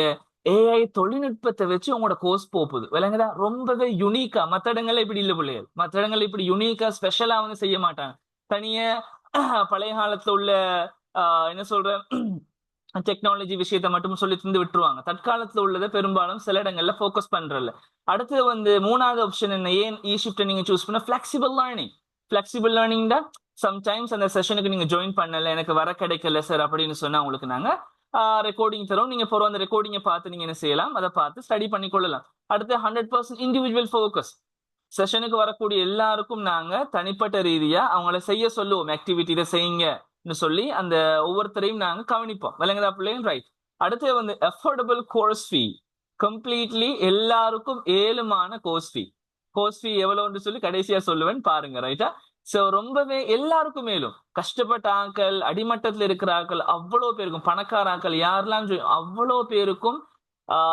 ஏஐ தொழில்நுட்பத்தை வச்சு உங்களோட கோர்ஸ் போகுது, விளங்குதா? ரொம்பவே யுனிக்கா. மற்ற இடங்கள்ல இப்படி இல்ல பிள்ளைகள். மற்ற இடங்கள்ல இப்படி யுனிக்கா ஸ்பெஷலா வந்து செய்ய மாட்டாங்க. தனியா பழைய காலத்துல உள்ள என்ன சொல்ற டெக்னாலஜி விஷயத்தை மட்டும் சொல்லி தந்து விட்டுருவாங்க. தற்காலத்துல உள்ளதை பெரும்பாலும் சில இடங்கள்ல போக்கஸ் பண்றல. அடுத்து வந்து மூணாவது ஆப்ஷன் என்ன? ஏன் இ ஷிஃப்ட் நீங்க சூஸ் பண்ண? Flexible learning. ஃபிளெக்சிபிள் லேர்னிங் தான் சம்டைம்ஸ் அந்த செஷனுக்கு நீங்க ஜாயின் பண்ணல, எனக்கு வர கிடைக்கல சார் அப்படின்னு சொன்னா உங்களுக்கு நாங்க ரெக்கார்டிங் தரோம். நீங்க போற அந்த ரெக்கார்டிங்கை பார்த்து நீங்க என்ன செய்யலாம், அதை பார்த்து ஸ்டடி பண்ணிக்கொள்ளலாம். அடுத்து 100% இண்டிவிஜுவல் ஃபோக்கஸ். செஷனுக்கு வரக்கூடிய எல்லாருக்கும் நாங்க தனிப்பட்ட ரீதியா அவங்கள செய்ய சொல்லுவோம், ஆக்டிவிட்டி இதை செய்யுங்க சொல்லி அந்த ஒவ்வொருத்தரையும் நாங்க கவனிப்போம், விளங்குதா பிள்ளைங்க? ரைட். அடுத்து வந்து அஃபோர்டபுள் கோர்ஸ் ஃபீ. கம்ப்ளீட்லி எல்லாருக்கும் ஏழுமான கோர்ஸ் ஃபீ. கோர்ஸ் ஃபீ எவ்வளவுன்னு சொல்லி கடைசியா சொல்லுவேன் பாருங்க, ரைட்டா? சோ ரொம்பவே எல்லாருக்கும் மேலும் கஷ்டப்பட்ட ஆக்கள், அடிமட்டத்தில் இருக்கிற ஆக்கள், அவ்வளவு பேருக்கும், பணக்கார ஆக்கள் யாரெல்லாம் அவ்வளவு பேருக்கும்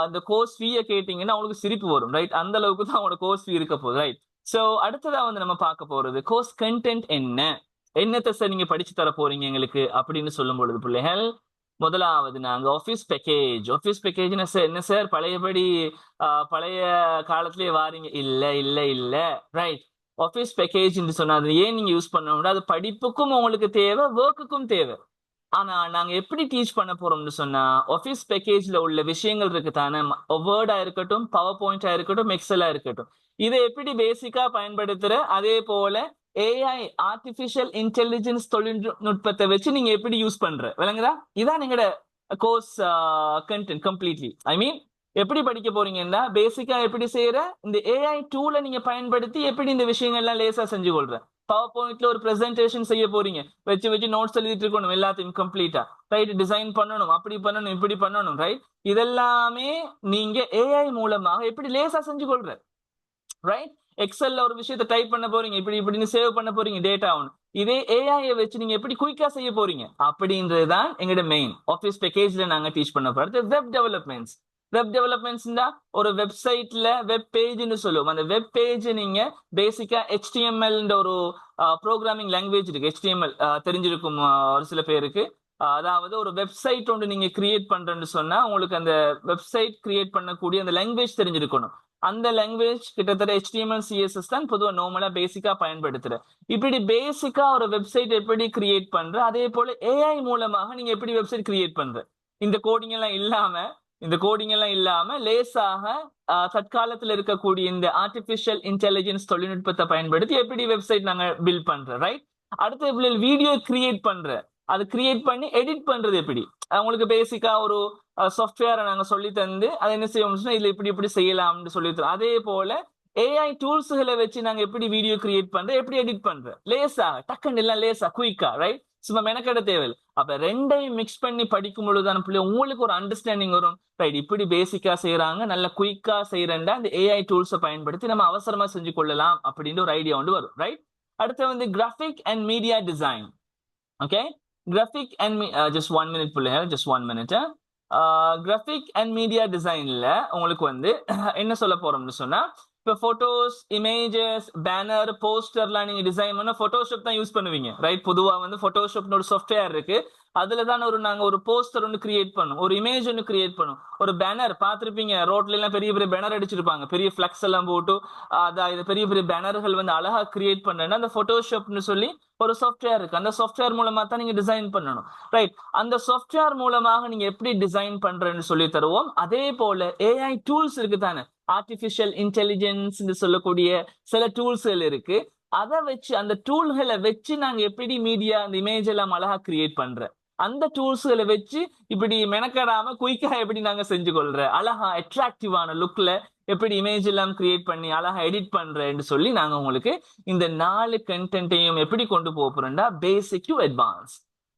இந்த கோர்ஸ் ஃபீயை கேட்டீங்கன்னா அவங்களுக்கு சிரிப்பு வரும், ரைட்? அந்த அளவுக்கு தான் அவங்களோட கோர்ஸ் ஃபீ இருக்க போகுது, ரைட்? சோ அடுத்ததா வந்து நம்ம பார்க்க போறது கோர்ஸ் கண்டென்ட் என்ன, என்னத்தை சார் நீங்க படிச்சு தர போறீங்க எங்களுக்கு அப்படின்னு சொல்லும் பொழுது பிள்ளைகள், முதலாவது நாங்க ஆபீஸ் பேக்கேஜ். ஆபீஸ் பேக்கேஜ் என்ன சார் பழையபடி பழைய காலத்திலேயே வாரீங்க? இல்ல இல்ல இல்ல, ரைட்? ஆபீஸ் பேக்கேஜ் சொன்னா அது ஏன் நீங்க யூஸ் பண்ணணும்? அது படிப்புக்கும் உங்களுக்கு தேவை, ஒர்க்குக்கும் தேவை. ஆனா நாங்க எப்படி டீச் பண்ண போறோம்னு சொன்னா, ஆபீஸ் பேக்கேஜ்ல உள்ள விஷயங்கள் இருக்கு தானே, வேர்டா இருக்கட்டும், பவர் பாயிண்டா இருக்கட்டும், எக்ஸலா இருக்கட்டும், இதை எப்படி பேசிக்கா பயன்படுத்துற, அதே போல ஏஐ ஆர்டிபிஷியல் இன்டெலிஜென்ஸ் தொழில்நுட்பத்தை வச்சு நீங்க எப்படி யூஸ் பண்ற, விளங்குதா? இதான் எங்கட கோர்ஸ் கண்டென்ட் கம்ப்ளீட்லி. ஐ மீன் எப்படி படிக்க போறீங்கன்னா, பேசிக்கா எப்படி செய்யற, இந்த ஏஐ டூலை நீங்க பயன்படுத்தி எப்படி இந்த விஷயங்கள்லாம் லேசா செஞ்சு கொள்ற. பவர் பாயிண்ட்ல ஒரு பிரசன்டேஷன் செய்ய போறீங்க, வச்சு வச்சு நோட்ஸ் எழுதிட்டு இருக்கணும் எல்லாத்தையும் கம்ப்ளீட்டா, ரைட்? டிசைன் பண்ணணும், அப்படி பண்ணணும், இப்படி பண்ணணும், ரைட்? இதெல்லாமே நீங்க ஏஐ மூலமாக எப்படி லேசா செஞ்சு கொள்ற, ரைட்? எக்ஸல்ல ஒரு விஷயத்தை டைப் பண்ண போறீங்க, இப்படி இப்படின்னு சேவ் பண்ண போறீங்க டேட்டா ஒன்று, இதே ஏஐ வச்சு நீங்க எப்படி குயிக்கா செய்ய போறீங்க அப்படின்றதுதான் எங்களோட மெயின் ஆஃபீஸ் பேக்கேஜ்ல நாங்க டீச் பண்ண போறது. Web developments. வெப் டெவலப்மெண்ட்ஸ்னா ஒரு வெப்சைட்ல வெப் பேஜ்னு சொல்லுவோம். அந்த வெப் பேஜ் நீங்க பேசிக்கா HTML ஒரு ப்ரோக்ராமிங் லாங்குவேஜ் இருக்கு, HTML தெரிஞ்சிருக்கும் ஒரு சில பேருக்கு. அதாவது ஒரு வெப்சைட் ஒன்று நீங்க கிரியேட் பண்றேன்னு சொன்னா உங்களுக்கு அந்த வெப்சைட் கிரியேட் பண்ணக்கூடிய அந்த லாங்குவேஜ் தெரிஞ்சிருக்கணும். அந்த லாங்குவேஜ் கிட்டத்தட்ட HTML CSS தான் பொதுவா நார்மலா பேசிக்கா பயன்படுத்துற. இப்படி பேசிக்கா ஒரு வெப்சைட் எப்படி கிரியேட் பண்ற, அதே போல ஏஐ மூலமாக நீங்க எப்படி வெப்சைட் கிரியேட் பண்ற, இந்த கோடிங் எல்லாம் இல்லாம லேசாக தற்காலத்தில் இருக்கக்கூடிய இந்த ஆர்டிபிஷியல் இன்டெலிஜென்ஸ் தொழில்நுட்பத்தை பயன்படுத்தி எப்படி வெப்சைட் நாங்க பில்ட் பண்ற, ரைட்? அடுத்து வீடியோ கிரியேட் பண்ற, அது கிரியேட் பண்ணி எடிட் பண்றது எப்படி, அவங்களுக்கு பேசிக்கா ஒரு சாஃப்ட்வேரை நாங்க சொல்லி தந்து அதை என்ன செய்வோம்னா இதுல இப்படி இப்படி செய்யலாம்னு சொல்லி தரோம். அதே போல ஏஐ டூல்ஸ்களை வச்சு நாங்க எப்படி வீடியோ கிரியேட் பண்ற, எப்படி எடிட் பண்ற, லேசா டக்குன்னு எல்லாம் லேசா குயிக்கா, ரைட்? சும்மா மெனக்கெட தேவையில்லை. அப்ப ரெண்டையும் மிக்ஸ் பண்ணி படிக்கும் பொழுதுதான் பிள்ளை உங்களுக்கு ஒரு அண்டர்ஸ்டாண்டிங் வரும், ரைட்? இப்படி பேசிக்கா செய்யறாங்க, நல்ல குயிக்கா செய்யறா இந்த ஏஐ டூல்ஸை பயன்படுத்தி நம்ம அவசரமா செஞ்சு கொள்ளலாம் அப்படின்னு ஒரு ஐடியா வந்து வரும், ரைட்? அடுத்து வந்து graphic and media design. Okay, graphic and just 1 minute பிள்ளைங்க, just 1 minute. Graphic and media டிசைன்ல உங்களுக்கு வந்து என்ன சொல்ல போறோம்னு சொன்னா, இப்போ போட்டோஸ், இமேஜஸ், பேனர், போஸ்டர்லாம் நீங்க டிசைன் பண்ண போட்டோஷாப் தான் யூஸ் பண்ணுவீங்க, ரைட்? பொதுவா வந்து போட்டோஷாப்னு ஒரு சாஃப்ட்வேர் இருக்கு, அதுல தான் நாங்க ஒரு போஸ்டர் ஒன்று கிரியேட் பண்ணும், ஒரு இமேஜ் ஒன்று கிரியேட் பண்ணும், ஒரு பேனர் பார்த்திருப்பீங்க, ரோட்ல எல்லாம் பெரிய பெரிய பேனர் அடிச்சிருப்பாங்க, பெரிய ஃபிளக்ஸ் எல்லாம் போட்டு அதாவது பெரிய பெரிய பேனர்கள் வந்து அழகா கிரியேட் பண்ணேன்னா அந்த போட்டோஷாப்னு சொல்லி ஒரு சாஃப்ட்வேர் இருக்கு. அந்த சாஃப்ட்வேர் மூலமா தான் நீங்க டிசைன் பண்ணணும், ரைட்? அந்த சாஃப்ட்வேர் மூலமாக நீங்க எப்படி டிசைன் பண்றேன்னு சொல்லி தருவோம். அதே போல ஏஐ டூல்ஸ் இருக்கு தானே, ஆர்டிபிஷியல் இன்டெலிஜென்ஸ் சொல்லக்கூடிய சில டூல்ஸ்கள் இருக்கு. அதை வச்சு அந்த டூல்களை வச்சு நாங்க எப்படி மீடியா அந்த இமேஜ் எல்லாம் அழகா கிரியேட் பண்ற, அந்த டூல்ஸ்களை வச்சு இப்படி மெனக்கடாம குயிக்கா எப்படி நாங்க செஞ்சு கொள்ற, அழகா அட்ராக்டிவான லுக்ல எப்படி இமேஜ் எல்லாம் கிரியேட் பண்ணி அழகா எடிட் பண்றேன்னு சொல்லி நாங்க உங்களுக்கு இந்த 4 கண்டென்ட்டையும் எப்படி கொண்டு போறோம்னா பேசிக் டு அட்வான்ஸ்.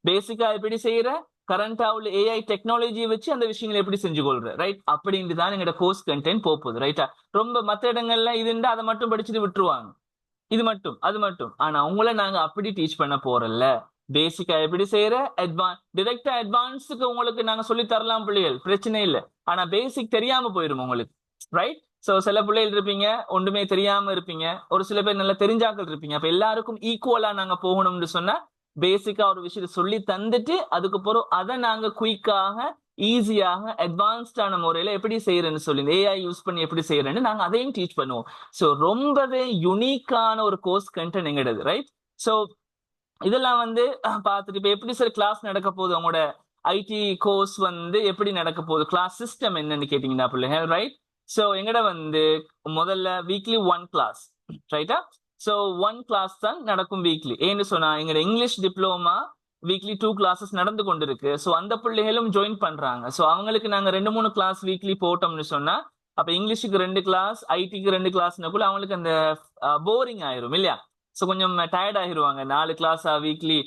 பேசிக்கா எப்படி செய்யற, கரண்டா உள்ள ஏஐ டெக்னாலஜியை வச்சு அந்த விஷயங்களை எப்படி செஞ்சு கொள்ற, ரைட்? அப்படின்ட்டு தான் எங்களோட கோர்ஸ் கண்டென்ட் போகுது, ரைட்டா? ரொம்ப மற்ற இடங்கள்ல இதுண்டா அதை மட்டும் படிச்சுட்டு விட்டுருவாங்க, இது மட்டும் அது மட்டும். ஆனா உங்களை நாங்க அப்படி டீச் பண்ண போறல. பேசிக்கா எப்படி செய்யற, டிரெக்டா அட்வான்ஸுக்கு உங்களுக்கு நாங்க சொல்லி தரலாம் பிள்ளைகள், பிரச்சனை இல்லை. ஆனா பேசிக் தெரியாம போயிடும் உங்களுக்கு, ரைட்? சோ சில பிள்ளைகள் இருப்பீங்க ஒன்றுமே தெரியாம இருப்பீங்க, ஒரு சில பேர் நல்லா தெரிஞ்சாக்கள் இருப்பீங்க. அப்ப எல்லாருக்கும் ஈக்குவலா நாங்க போகணும்னு சொன்னா பேசிக்கா ஒரு விஷயத்தை சொல்லி தந்துட்டு அதுக்கப்புறம் அதை நாங்க குயிக்காக ஈஸியாக அட்வான்ஸ்டான முறையில எப்படி செய்யறேன்னு சொல்லி ஏஐ யூஸ் பண்ணி எப்படி செய்யறேன்னு நாங்க அதையும் டீச் பண்ணுவோம். ஸோ ரொம்பவே யுனிக்கான ஒரு கோர்ஸ் கண்டென்ட் எங்கிடுது, ரைட்? ஸோ இதெல்லாம் வந்து பார்த்துட்டு இப்ப எப்படி சார் கிளாஸ் நடக்க போகுது, அவங்களோட ஐடி கோர்ஸ் வந்து எப்படி நடக்க போகுது, கிளாஸ் சிஸ்டம் என்னன்னு கேட்டீங்கன்னா பிள்ளைங்க, ரைட்? ஸோ எங்கட வந்து முதல்ல வீக்லி 1 கிளாஸ், ரைட்டா? ஸோ 1 கிளாஸ் தான் நடக்கும் வீக்லி. ஏன்னு சொன்னா எங்கட இங்கிலீஷ் டிப்ளோமா வீக்லி 2 கிளாஸஸ் நடந்து கொண்டிருக்கு. ஸோ அந்த பிள்ளைகளும் ஜாயின் பண்றாங்க. ஸோ அவங்களுக்கு நாங்க 2-3 கிளாஸ் வீக்லி போட்டோம்னு சொன்னா அப்ப இங்கிலீஷுக்கு 2 கிளாஸ், ஐடிக்கு 2 கிளாஸ்னாக்குள்ள அவங்களுக்கு அந்த போரிங் ஆயிரும் இல்லையா? ஸோ கொஞ்சம் டயர்ட் ஆகிருவாங்க. 4 கிளாஸ் வீக்லி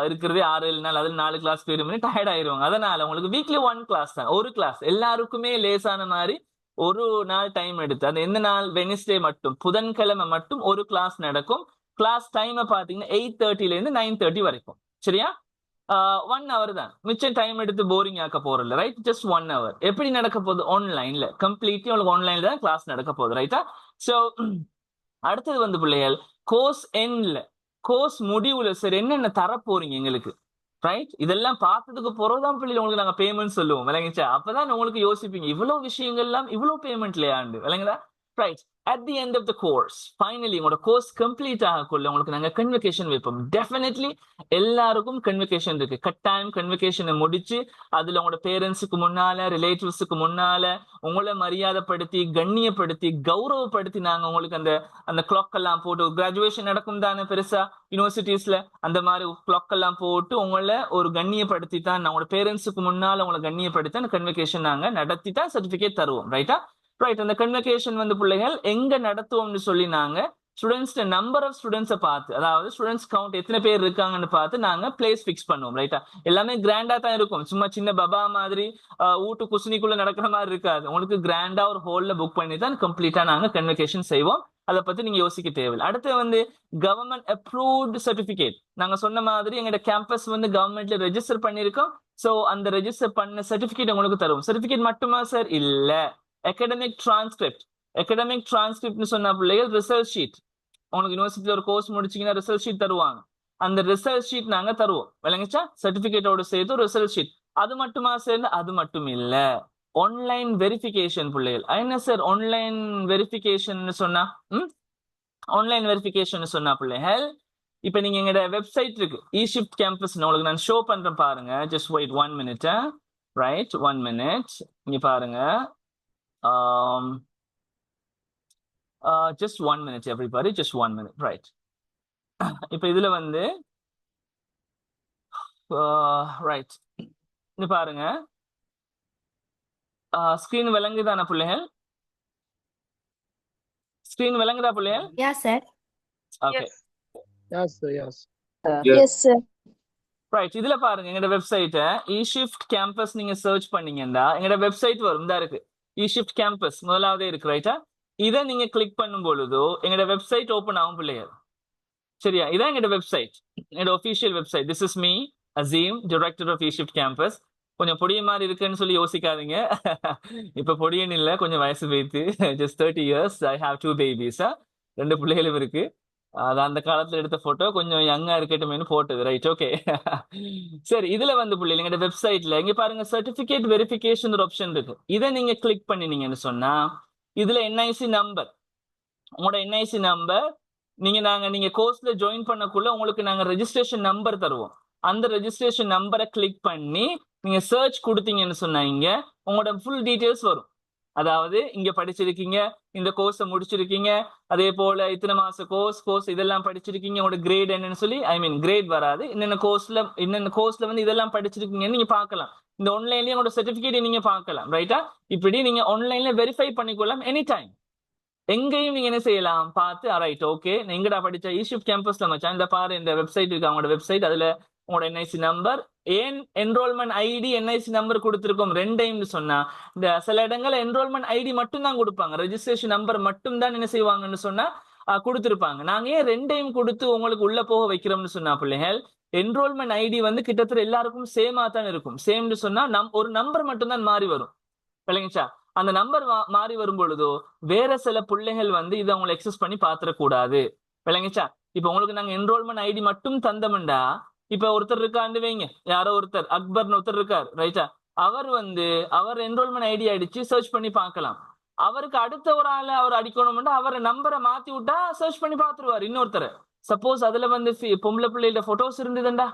இருக்கிறதே 6-7 நாள், அதில் 4 கிளாஸ் போயிரும், டயர்ட் ஆயிருவாங்க. அதனால உங்களுக்கு வீக்லி 1 கிளாஸ் தான், ஒரு கிளாஸ் எல்லாருக்குமே லேசான மாதிரி ஒரு நாள் டைம் எடுத்து, அது எந்த நாள், வெனிஸ்டே மட்டும், புதன்கிழமை மட்டும் ஒரு கிளாஸ் நடக்கும். கிளாஸ் டைம் பாத்தீங்கன்னா 8:30 இருந்து 9:30 வரைக்கும், சரியா? 1 hour தான், மிச்சம் டைம் எடுத்து போரிங் ஆக்க போறல, ரைட்? Just 1 hour. எப்படி நடக்க போகுது, ஆன்லைன்ல, கம்ப்ளீட்லி உங்களுக்கு ஆன்லைன்ல தான் கிளாஸ் நடக்க போகுது, ரைட்டா? ஸோ அடுத்தது வந்து பிள்ளைகள் கோர்ஸ் எண்ட்ல, கோர்ஸ் முடிவுல சார் என்னென்ன தர போறீங்க எங்களுக்கு, ரைட்? இதெல்லாம் பார்த்ததுக்கு பிறகுதான் பிள்ளைகள் உங்களுக்கு நாங்க பேமெண்ட் சொல்லுவோம், விளங்குச்சா? அப்பதான் உங்களுக்கு யோசிப்பீங்க இவ்வளவு விஷயங்கள்லாம் இவ்வளவு பேமெண்ட்லயாண்டு, விளங்குதா? Right. at the end of the course, finally உங்களோட கோர்ஸ் கம்ப்ளீட் ஆகக்குள்ள உங்களுக்கு நாங்க கன்வகேஷன் வைப்போம். டெஃபினெட்லி எல்லாருக்கும் கன்வகேஷன் இருக்கு. கட்டாயம் கன்வகேஷனை முடிச்சு அதுல உங்களோட பேரண்ட்ஸுக்கு முன்னால, ரிலேட்டிவ்ஸுக்கு முன்னால உங்களை மரியாதைப்படுத்தி, கண்ணியப்படுத்தி, கௌரவப்படுத்தி நாங்க உங்களுக்கு அந்த அந்த கிளாக் எல்லாம் போட்டு, கிராஜுவேஷன் நடக்கும் தானே பெருசா யூனிவர்சிட்டிஸ்ல, அந்த மாதிரி கிளாக் எல்லாம் போட்டு உங்களை ஒரு கண்ணியப்படுத்தி தான், உங்களோட பேரண்ட்ஸுக்கு முன்னால உங்களை கண்ணியப்படுத்தி அந்த கன்வகேஷன் நாங்க நடத்தி தான் சர்டிபிகேட் தருவோம், ரைட்டா? ரைட். அந்த கன்வகேஷன் வந்து பிள்ளைகள் எங்க நடத்துவோம்னு சொல்லி நாங்க ஸ்டூடெண்ட்ஸ் நம்பர் ஆஃப் ஸ்டூடெண்ட்ஸை பார்த்து, அதாவது ஸ்டூடெண்ட்ஸ் கவுண்ட் எத்தனை பேர் இருக்காங்கன்னு பார்த்து நாங்க பிளேஸ் ஃபிக்ஸ் பண்ணுவோம், ரைட்டா? எல்லாமே கிராண்டா தான் இருக்கும், சும்மா சின்ன பபா மாதிரி ஊட்டு குசினிக்குள்ள நடக்கிற மாதிரி இருக்காது. உங்களுக்கு கிராண்டா ஒரு ஹோல்ல புக் பண்ணி தான் கம்ப்ளீட்டா நாங்க கன்வகேஷன் செய்வோம். அதை பத்தி நீங்க யோசிக்க தேவையில்லை. அடுத்து வந்து கவர்மெண்ட் அப்ரூவ்டு சர்டிபிகேட். நாங்க சொன்ன மாதிரி எங்களோட கேம்பஸ் வந்து கவர்மெண்ட்ல ரெஜிஸ்டர் பண்ணிருக்கோம். சோ அந்த ரெஜிஸ்டர் பண்ண சர்டிபிகேட் உங்களுக்கு தருவோம். சர்டிபிகேட் மட்டுமா சார்? இல்ல, அகாடமிக் டிரான்ஸ்கிரிப்ட். அகாடமிக் டிரான்ஸ்கிரிப்ட்னு சொன்ன பிள்ளைகள் ரிசல்ட் ஷீட், உங்களுக்கு யூனிவர்சிட்டியில ஒரு கோர்ஸ் முடிச்சீங்கன்னா ரிசல்ட் ஷீட் தருவாங்க. அந்த ரிசல்ட் ஷீட் நாங்க தருவோம், விளங்குச்சா? சர்டிபிகேட்டோட சேர்த்து ரிசல்ட் ஷீட். அது மட்டுமா சார்? அது மட்டும் இல்ல, ஆன்லைன் வெரிஃபிகேஷன் பிள்ளைகள். என்ன சார் ஆன்லைன் வெரிஃபிகேஷன் சொன்னா? ஆன்லைன் வெரிஃபிகேஷன் சொன்னா பிள்ளைகள், இப்ப நீங்க எங்களோட வெப்சைட் இருக்கு, eShift Campus, உங்களுக்கு நான் ஷோ பண்றேன் பாருங்க. Just wait 1 minute, right? 1 minute. இங்க பாருங்க, just 1 minute everybody, just 1 minute, right? இப்ப இதுல வந்து ரைட், இங்க பாருங்க, ஸ்கிரீன் விளங்குதான பிள்ளைகள்? ஸ்கிரீன் விளங்குதா பிள்ளைகள்? Yes, sir. Okay, Yes, sir. Yes. Yes, sir. Right. இதுல பாருங்க, எங்களோட வெப்சைட்டை eShift Campus நீங்க சர்ச் பண்ணீங்கன்னா எங்களோட வெப்சைட் வரும், தான் இருக்கு eShift Campus முதலாவதே இருக்கு, ரைட்டா? இதை நீங்க கிளிக் பண்ணும் பொழுதோ எங்களோட வெப்சைட் ஓபன் ஆகும் பிள்ளைகள், சரியா? இதான் எங்களோட வெப்சைட், என்னோட official website. This is me, Aseem, director of eShift Campus. கொஞ்சம் பொடிய மாதிரி இருக்குன்னு சொல்லி யோசிக்காதீங்க. இப்ப பொடியன் இல்ல, கொஞ்சம் வயசு வைத்து, just 30 years. I have 2 babies, 2 பிள்ளைகளும் இருக்கு. அது அந்த காலத்துல எடுத்த போட்டோ, கொஞ்சம் யங்கா இருக்கட்டுமேனு போட்டது. Right, okay. சரி, இதுல வந்து புள்ளி எங்கட வெப்சைட்ல இங்க பாருங்க, சர்டிபிகேட் வெரிஃபிகேஷன் ஒரு ஆப்ஷன் இருக்கு. இதை நீங்க கிளிக் பண்ணினீங்கன்னு சொன்னா இதுல என்ஐசி நம்பர், உங்களோட என்ஐசி நம்பர், நீங்க கோர்ஸ்ல ஜாயின் பண்ணக்குள்ள உங்களுக்கு நாங்க ரெஜிஸ்ட்ரேஷன் நம்பர் தருவோம். அந்த ரெஜிஸ்ட்ரேஷன் நம்பரை கிளிக் பண்ணி நீங்க சர்ச் கொடுத்தீங்கன்னு சொன்னாங்க, உங்களோட ஃபுல் டீடைல்ஸ் வரும். அதாவது இங்க படிச்சிருக்கீங்க, இந்த கோர்ஸை முடிச்சிருக்கீங்க, அதே போல இத்தனை மாச கோர்ஸ் இதெல்லாம் படிச்சிருக்கீங்க, உங்களோட கிரேட் என்னன்னு சொல்லி, ஐ மீன் கிரேட் வராது, இன்னென்ன கோர்ஸ்ல வந்து இதெல்லாம் படிச்சிருக்கீங்கன்னு நீங்க பார்க்கலாம். இந்த ஆன்லைன்லயே உங்களோட சர்டிபிகேட் நீங்க பார்க்கலாம். ரைட்டா? இப்படி நீங்க ஆன்லைன்ல வெரிஃபை பண்ணிக்கொள்ளலாம் எனி டைம். எங்கேயும் நீங்க என்ன செய்யலாம், பார்த்து ரைட் ஓகே எங்கடா படிச்ச ஈஷிப்ட் கேம்பஸ்ல மச்சான், இந்த பாரு இந்த வெப்சைட் இருக்கு, அவங்களோட வெப்சைட், அதுல உங்களோட என்ஐசி நம்பர், ஏன் என்ரோல்மெண்ட் ஐடி என்ஐசி நம்பர் கொடுத்திருக்கோம் ரெண்டையும் சொன்னா, இந்த சில இடங்கள்ல என்ரோல்மெண்ட் ஐடி மட்டும் தான் கொடுப்பாங்க, ரெஜிஸ்ட்ரேஷன் நம்பர் மட்டும் தான் என்ன செய்வாங்கன்னு சொன்னா கொடுத்திருப்பாங்க. நாங்க ஏன் ரெண்டையும் கொடுத்து உங்களுக்கு உள்ள போக வைக்கிறோம்னு சொன்னா பிள்ளைகள், என்ரோல்மெண்ட் ஐடி வந்து கிட்டத்தட்ட எல்லாருக்கும் சேமா தான் இருக்கும். சேம்னு சொன்னா ஒரு நம்பர் மட்டும் தான் மாறி வரும். விளங்குச்சா? அந்த நம்பர் மாறி வரும் பொழுதோ வேற சில பிள்ளைகள் வந்து இதை அவங்களை எக்ஸஸ் பண்ணி பாத்திரக்கூடாது. விளங்குச்சா? இப்ப உங்களுக்கு நாங்க என்ரோல்மெண்ட் ஐடி மட்டும் தந்தோம்டா, இப்ப ஒருத்தர் இருக்காண்டு வைங்க, யாரோ ஒருத்தர் அக்பர்னு ஒருத்தர் இருக்கார், ரைட்டா? அவர் என்ரோல்மெண்ட் ஐடி அடிச்சு சர்ச் பண்ணி பார்க்கலாம். அவருக்கு அடுத்த ஒரு ஆளை அவர் அடிக்கணும்னா அவரை நம்பரை மாத்தி விட்டா சர்ச் பண்ணி பாத்துருவாரு இன்னொருத்தர். சப்போஸ் அதுல வந்து பொம்பளை பிள்ளைகளோட போட்டோஸ் இருந்ததுண்டா,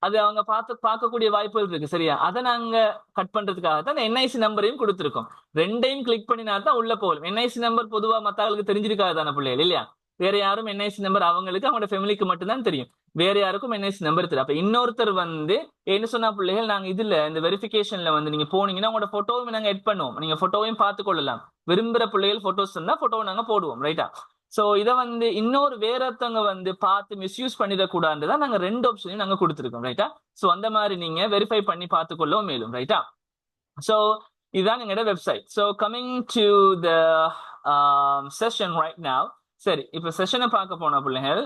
அது அவங்க பார்க்கக்கூடிய வாய்ப்புகள் இருக்கு. சரியா? அதை நாங்க கட் பண்றதுக்காக தான் என்ஐசி நம்பரையும் கொடுத்திருக்கோம். ரெண்டையும் கிளிக் பண்ணினா தான் உள்ள போகலாம். என்ஐசி நம்பர் பொதுவா மத்தவங்களுக்கு தெரிஞ்சிருக்காது தானே பிள்ளைகள், இல்லையா? வேற யாரும் என்ஐசி நம்பர் அவங்களுக்கு அவங்களோட ஃபேமிலிக்கு மட்டும்தான் தெரியும், வேற யாருக்கும் என்ஐசி நம்பர் தெரியும். அப்ப இன்னொருத்தர் வந்து என்ன சொன்னா பிள்ளைகள், நாங்க இதுல இந்த வெரிஃபிகேஷன்ல வந்து நீங்க போனீங்கன்னா உங்களோட போட்டோவும் நாங்க எட் பண்ணுவோம், நீங்க போட்டோவையும் பார்த்து கொள்ளலாம். விரும்புற பிள்ளைகள் போட்டோஸ் இருந்தா போட்டோவை நாங்க போடுவோம். ரைட்டா? சோ இதை வந்து இன்னொரு வேறொருத்தவங்க வந்து பார்த்து மிஸ்யூஸ் பண்ணிடக்கூடாதுதான் நாங்க ரெண்டு ஆப்ஷனையும் நாங்க கொடுத்துருக்கோம். ரைட்டா? சோ அந்த மாதிரி நீங்க வெரிஃபை பண்ணி பார்த்துக்கொள்ளவும் மேலும். ரைட்டா? சோ இதுதான் எங்களோட website. So coming to the session right now. சரி, இப்ப செஷனை பார்க்க போன பிள்ளைகள்,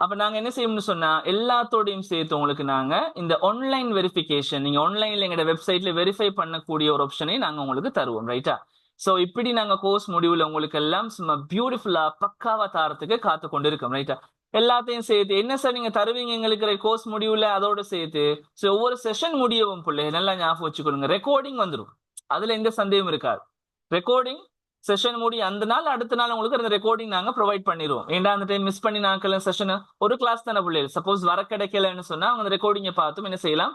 அப்ப நாங்க என்ன செய்யணும்னு சொன்னா எல்லாத்தோடையும் சேர்த்து உங்களுக்கு நாங்க இந்த ஆன்லைன் வெரிஃபிகேஷன், நீங்க ஆன்லைன்ல எங்களோட வெப்சைட்ல வெரிஃபை பண்ணக்கூடிய ஒரு ஆப்ஷனை நாங்க உங்களுக்கு தருவோம். ரைட்டா? சோ இப்படி நாங்க கோர்ஸ் முடிவுல உங்களுக்கு எல்லாம் சும்மா பியூட்டிஃபுல்லா பக்காவா தாரத்துக்கு காத்து கொண்டு இருக்கோம். ரைட்டா? எல்லாத்தையும் சேர்த்து என்ன சார் நீங்க தருவீங்க எங்களுக்கு கோர்ஸ் முடிவுல, அதோட சேர்த்து சோ ஒவ்வொரு செஷன் முடியவும் பிள்ளை நல்லா ஞாபகம் வச்சுக்கொள்ளுங்க, ரெக்கார்டிங் வந்துடும். அதுல எந்த சந்தேகம் இருக்காது. ரெக்கார்டிங் செஷன் முடி அந்த நாள் அடுத்த நாள் உங்களுக்கு அந்த ரெக்கார்டிங் நாங்க ப்ரொவைட் பண்ணிடுவோம். ஏன்டா அந்த டைம் மிஸ் பண்ணி நாட்கள் செஷன் ஒரு கிளாஸ் தானே பிள்ளைகள், சப்போஸ் வர கிடைக்கலன்னு சொன்னா அவங்க ரெக்கார்டிங்கை பார்த்தும் என்ன செய்யலாம்,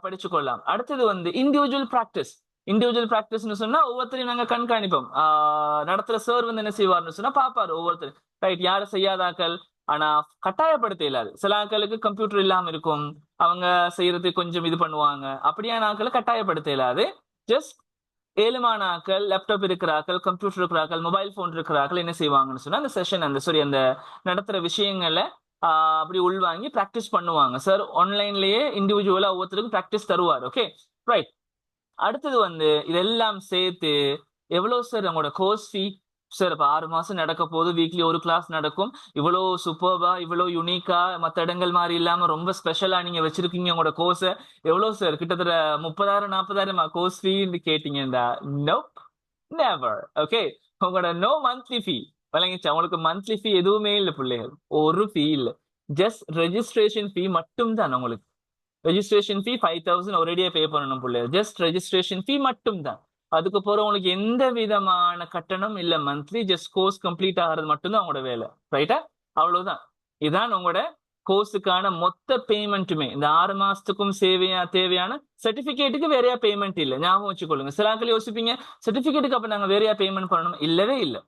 படிச்சு கொள்ளலாம். அடுத்தது வந்து இண்டிவிஜுவல் பிராக்டிஸ். இண்டிவிஜுவல் பிராக்டிஸ்னு சொன்னா ஒவ்வொருத்தரையும் நாங்க கண்காணிப்போம். நடத்துற சார் வந்து என்ன செய்வார்னு சொன்னா பாப்பாரு ஒவ்வொருத்தரும், ரைட் யாரும் செய்யாதாக்கள், ஆனா கட்டாயப்படுத்த இயலாது. சில ஆட்களுக்கு கம்ப்யூட்டர் இல்லாம இருக்கும், அவங்க செய்யறதுக்கு கொஞ்சம் இது பண்ணுவாங்க, அப்படியான ஆட்களை கட்டாயப்படுத்த இயலாது. ஜஸ்ட் ஏழுமான ஆக்கள், லேப்டாப் இருக்கிறார்கள், கம்ப்யூட்டர் இருக்கிறார்கள், மொபைல் போன் இருக்கிறார்கள் என்ன செய்வாங்கன்னு சொன்னா அந்த செஷன் அந்த நடத்துற விஷயங்களை அப்படி உள்வாங்கி பிராக்டிஸ் பண்ணுவாங்க. சார் ஆன்லைன்லயே இண்டிவிஜுவலா ஒவ்வொருத்தருக்கும் பிராக்டிஸ் தருவார். Okay right. அடுத்தது வந்து இதெல்லாம் சேர்த்து எவ்வளவு சார் உங்களோட கோர்ஸ் ஃபீ? சார் இப்ப 6 மாசம் நடக்க போது, வீக்லி ஒரு கிளாஸ் நடக்கும், இவ்வளவு சூப்பர்பா, இவ்வளவு யுனிக்கா, மத்த இடங்கள் மாதிரி இல்லாம ரொம்ப ஸ்பெஷலா நீங்க வச்சிருக்கீங்க உங்களோட கோர்ஸ், எவ்வளவு சார்? கிட்டத்தட்ட 30,000 40,000 கோர்ஸ் ஃபீன்னு கேட்டீங்கடா. நோப், நெவர். ஓகே, உங்களோட நோ மந்த்லி ஃபீ. விளங்கிச்சா? உங்களுக்கு மந்த்லி ஃபீ எதுவுமே இல்லை பிள்ளைகள், ஒரு ஃபீ இல்லை, ஜஸ்ட் ரெஜிஸ்ட்ரேஷன் ஃபீ மட்டும் தான். உங்களுக்கு ரெஜிஸ்ட்ரேஷன் ஃபீ 5,000 ஒரேடியா பே பண்ணணும் பிள்ளைகள், ஜஸ்ட் ரெஜிஸ்ட்ரேஷன் ஃபீ மட்டும் தான். அதுக்கு போற உங்களுக்கு எந்த விதமான கட்டணம் இல்ல, மந்த்லி ஜஸ்ட் கோர்ஸ் கம்ப்ளீட் ஆகிறது மட்டும்தான் உங்களோட வேலை. ரைட்டா? அவ்வளவுதான். இதான் உங்களோட கோர்ஸுக்கான மொத்த பேமெண்ட்டுமே. இந்த 6 மாசத்துக்கும் தேவையான சர்டிபிகேட்டுக்கு வேறையா பேமெண்ட் இல்லை, ஞாபகம் வச்சுக்கொள்ளுங்க. சில ஆட்கள் யோசிப்பீங்க சர்டிபிகேட்டுக்கு அப்ப நாங்க வேறையா பேமெண்ட் பண்ணணும். இல்லவே இல்லை.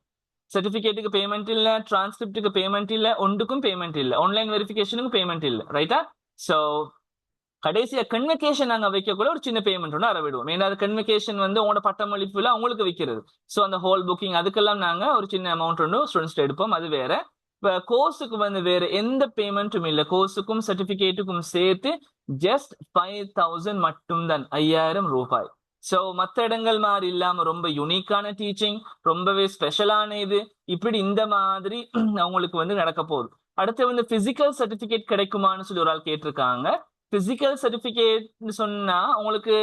சர்டிபிகேட்டுக்கு பேமெண்ட் இல்ல, டிரான்ஸ்கிரிப்டுக்கு பேமெண்ட் இல்ல, ஒன்றுக்கும் பேமெண்ட் இல்ல, ஆன்லைன் வெரிஃபிகேஷனுக்கு பேமெண்ட் இல்ல. ரைட்டா? சோ கடைசியா கன்வெகேஷன் நாங்க வைக்கக்குள்ள ஒரு சின்ன பேமெண்ட் ஒன்று அறவிடுவோம். ஏன்னா கன்வெகேஷன் வந்து உங்களோட பட்டமளிப்புல உங்களுக்கு வைக்கிறது. ஸோ அந்த ஹோல் புக்கிங் அதுக்கெல்லாம் நாங்க ஒரு சின்ன அமௌண்ட் ஒன்று ஸ்டூடெண்ட்ஸ் எடுப்போம், அது வேற. இப்ப கோர்ஸுக்கு வந்து வேற எந்த பேமெண்ட்டும் இல்லை, கோர்ஸுக்கும் சர்டிபிகேட்டுக்கும் சேர்த்து ஜஸ்ட் 5,000 மட்டும்தான், 5,000 ரூபாய். ஸோ மற்ற இடங்கள் மாதிரி இல்லாம ரொம்ப யூனிக்கான டீச்சிங், ரொம்பவே ஸ்பெஷலான இது, இப்படி இந்த மாதிரி அவங்களுக்கு வந்து நடக்க போகுது. அடுத்து வந்து பிசிக்கல் சர்டிபிகேட் கிடைக்குமான்னு சொல்லி ஒரு ஆள் கேட்டிருக்காங்க. பிசிக்கல் சர்டிபிகேட்னு சொன்னா உங்களுக்கு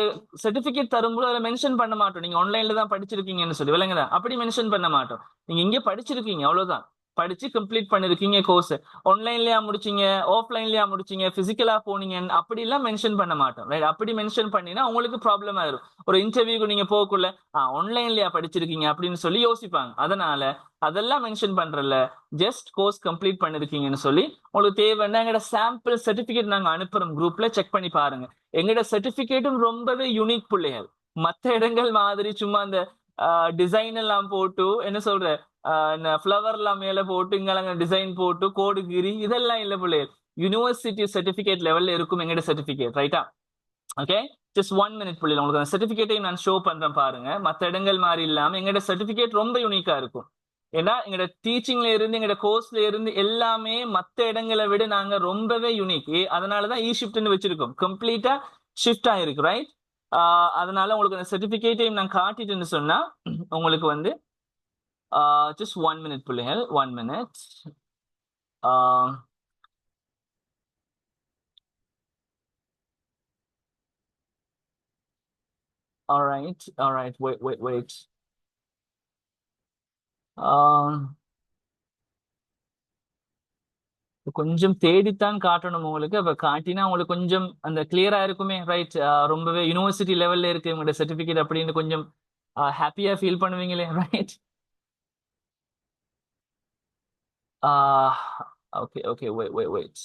சர்டிபிகேட் தரும்போது அதில் மென்ஷன் பண்ண மாட்டோம் நீங்க ஆன்லைன்ல தான் படிச்சிருக்கீங்கன்னு சொல்லி விளங்குதா அப்படி மென்ஷன் பண்ண மாட்டோம் நீங்க இங்கே படிச்சிருக்கீங்க அவ்வளவுதான் படிச்சு கம்ப்ளீட் பண்ணிருக்கீங்க கோர்ஸ் ஆன்லைன்லயா முடிச்சீங்க ஆஃப்லைன்லயா முடிச்சீங்க பிசிக்கலா போனீங்க அப்படி எல்லாம் மென்ஷன் பண்ண மாட்டோம் ரைட் அப்படி மென்ஷன் பண்ணினா உங்களுக்கு ப்ராப்ளம் ஆயிரும் ஒரு இன்டர்வியூக்கு நீங்க போகக்குள்ள ஆன்லைன்லயா படிச்சிருக்கீங்க அப்படின்னு சொல்லி யோசிப்பாங்க அதனால அதெல்லாம் மென்ஷன் பண்றல ஜஸ்ட் கோர்ஸ் கம்ப்ளீட் பண்ணிருக்கீங்கன்னு சொல்லி உங்களுக்கு தேவைன்னா எங்கட சாம்பிள் சர்டிபிகேட் நாங்க அனுப்புறோம் குரூப்ல செக் பண்ணி பாருங்க எங்கட சர்டிபிகேட்டும் ரொம்பவே யூனிக் பிள்ளைகள் மற்ற இடங்கள் மாதிரி சும்மா அந்த டிசைன் எல்லாம் போட்டு என்ன சொல்ற ஃபிளவர் எல்லாம் மேல போட்டு இங்க டிசைன் போட்டு கோடு கிரி இதெல்லாம் இல்ல பிள்ளைகள் யூனிவர்சிட்டி சர்டிபிகேட் லெவல்ல இருக்கும் எங்கட சர்டிபிகேட் ரைட்டா ஓகே ஜஸ்ட் 1 மினிட் பிள்ளைகள் உங்களுக்கு அந்த சர்டிபிகேட்டையும் நான் ஷோ பண்றேன் பாருங்க மற்ற இடங்கள் மாதிரி இல்லாம எங்கட சர்டிபிகேட் ரொம்ப யூனிக்கா இருக்கும் ஏன்னா எங்களோட டீச்சிங்ல இருந்து எங்களோட கோர்ஸ்ல இருந்து எல்லாமே மற்ற இடங்களை விட நாங்க ரொம்பவே யூனிக் அதனாலதான் ஷிஃப்ட்னு வச்சிருக்கோம் கம்ப்ளீட்டா ஷிஃப்ட் ஆயிருக்கு ரைட் அதனால உங்களுக்கு அந்த சர்டிபிகேட்டையும் நான் காட்டிட்டேன்னு சொன்னா உங்களுக்கு வந்து ஜஸ்ட் 1 மினிட் பிள்ளைகள் 1 மினிட் all right wait கொஞ்சம் தேடித்தான் காட்டணும் உங்களுக்கு அப்ப காட்டினா உங்களுக்கு கொஞ்சம் அந்த கிளியரா இருக்குமே ரைட் ரொம்பவே யூனிவர்சிட்டி லெவல்ல இருக்கு உங்களோட சர்டிபிகேட் அப்படின்னு கொஞ்சம் ஹாப்பியா ஃபீல் பண்ணுவீங்களே ரைட் okay wait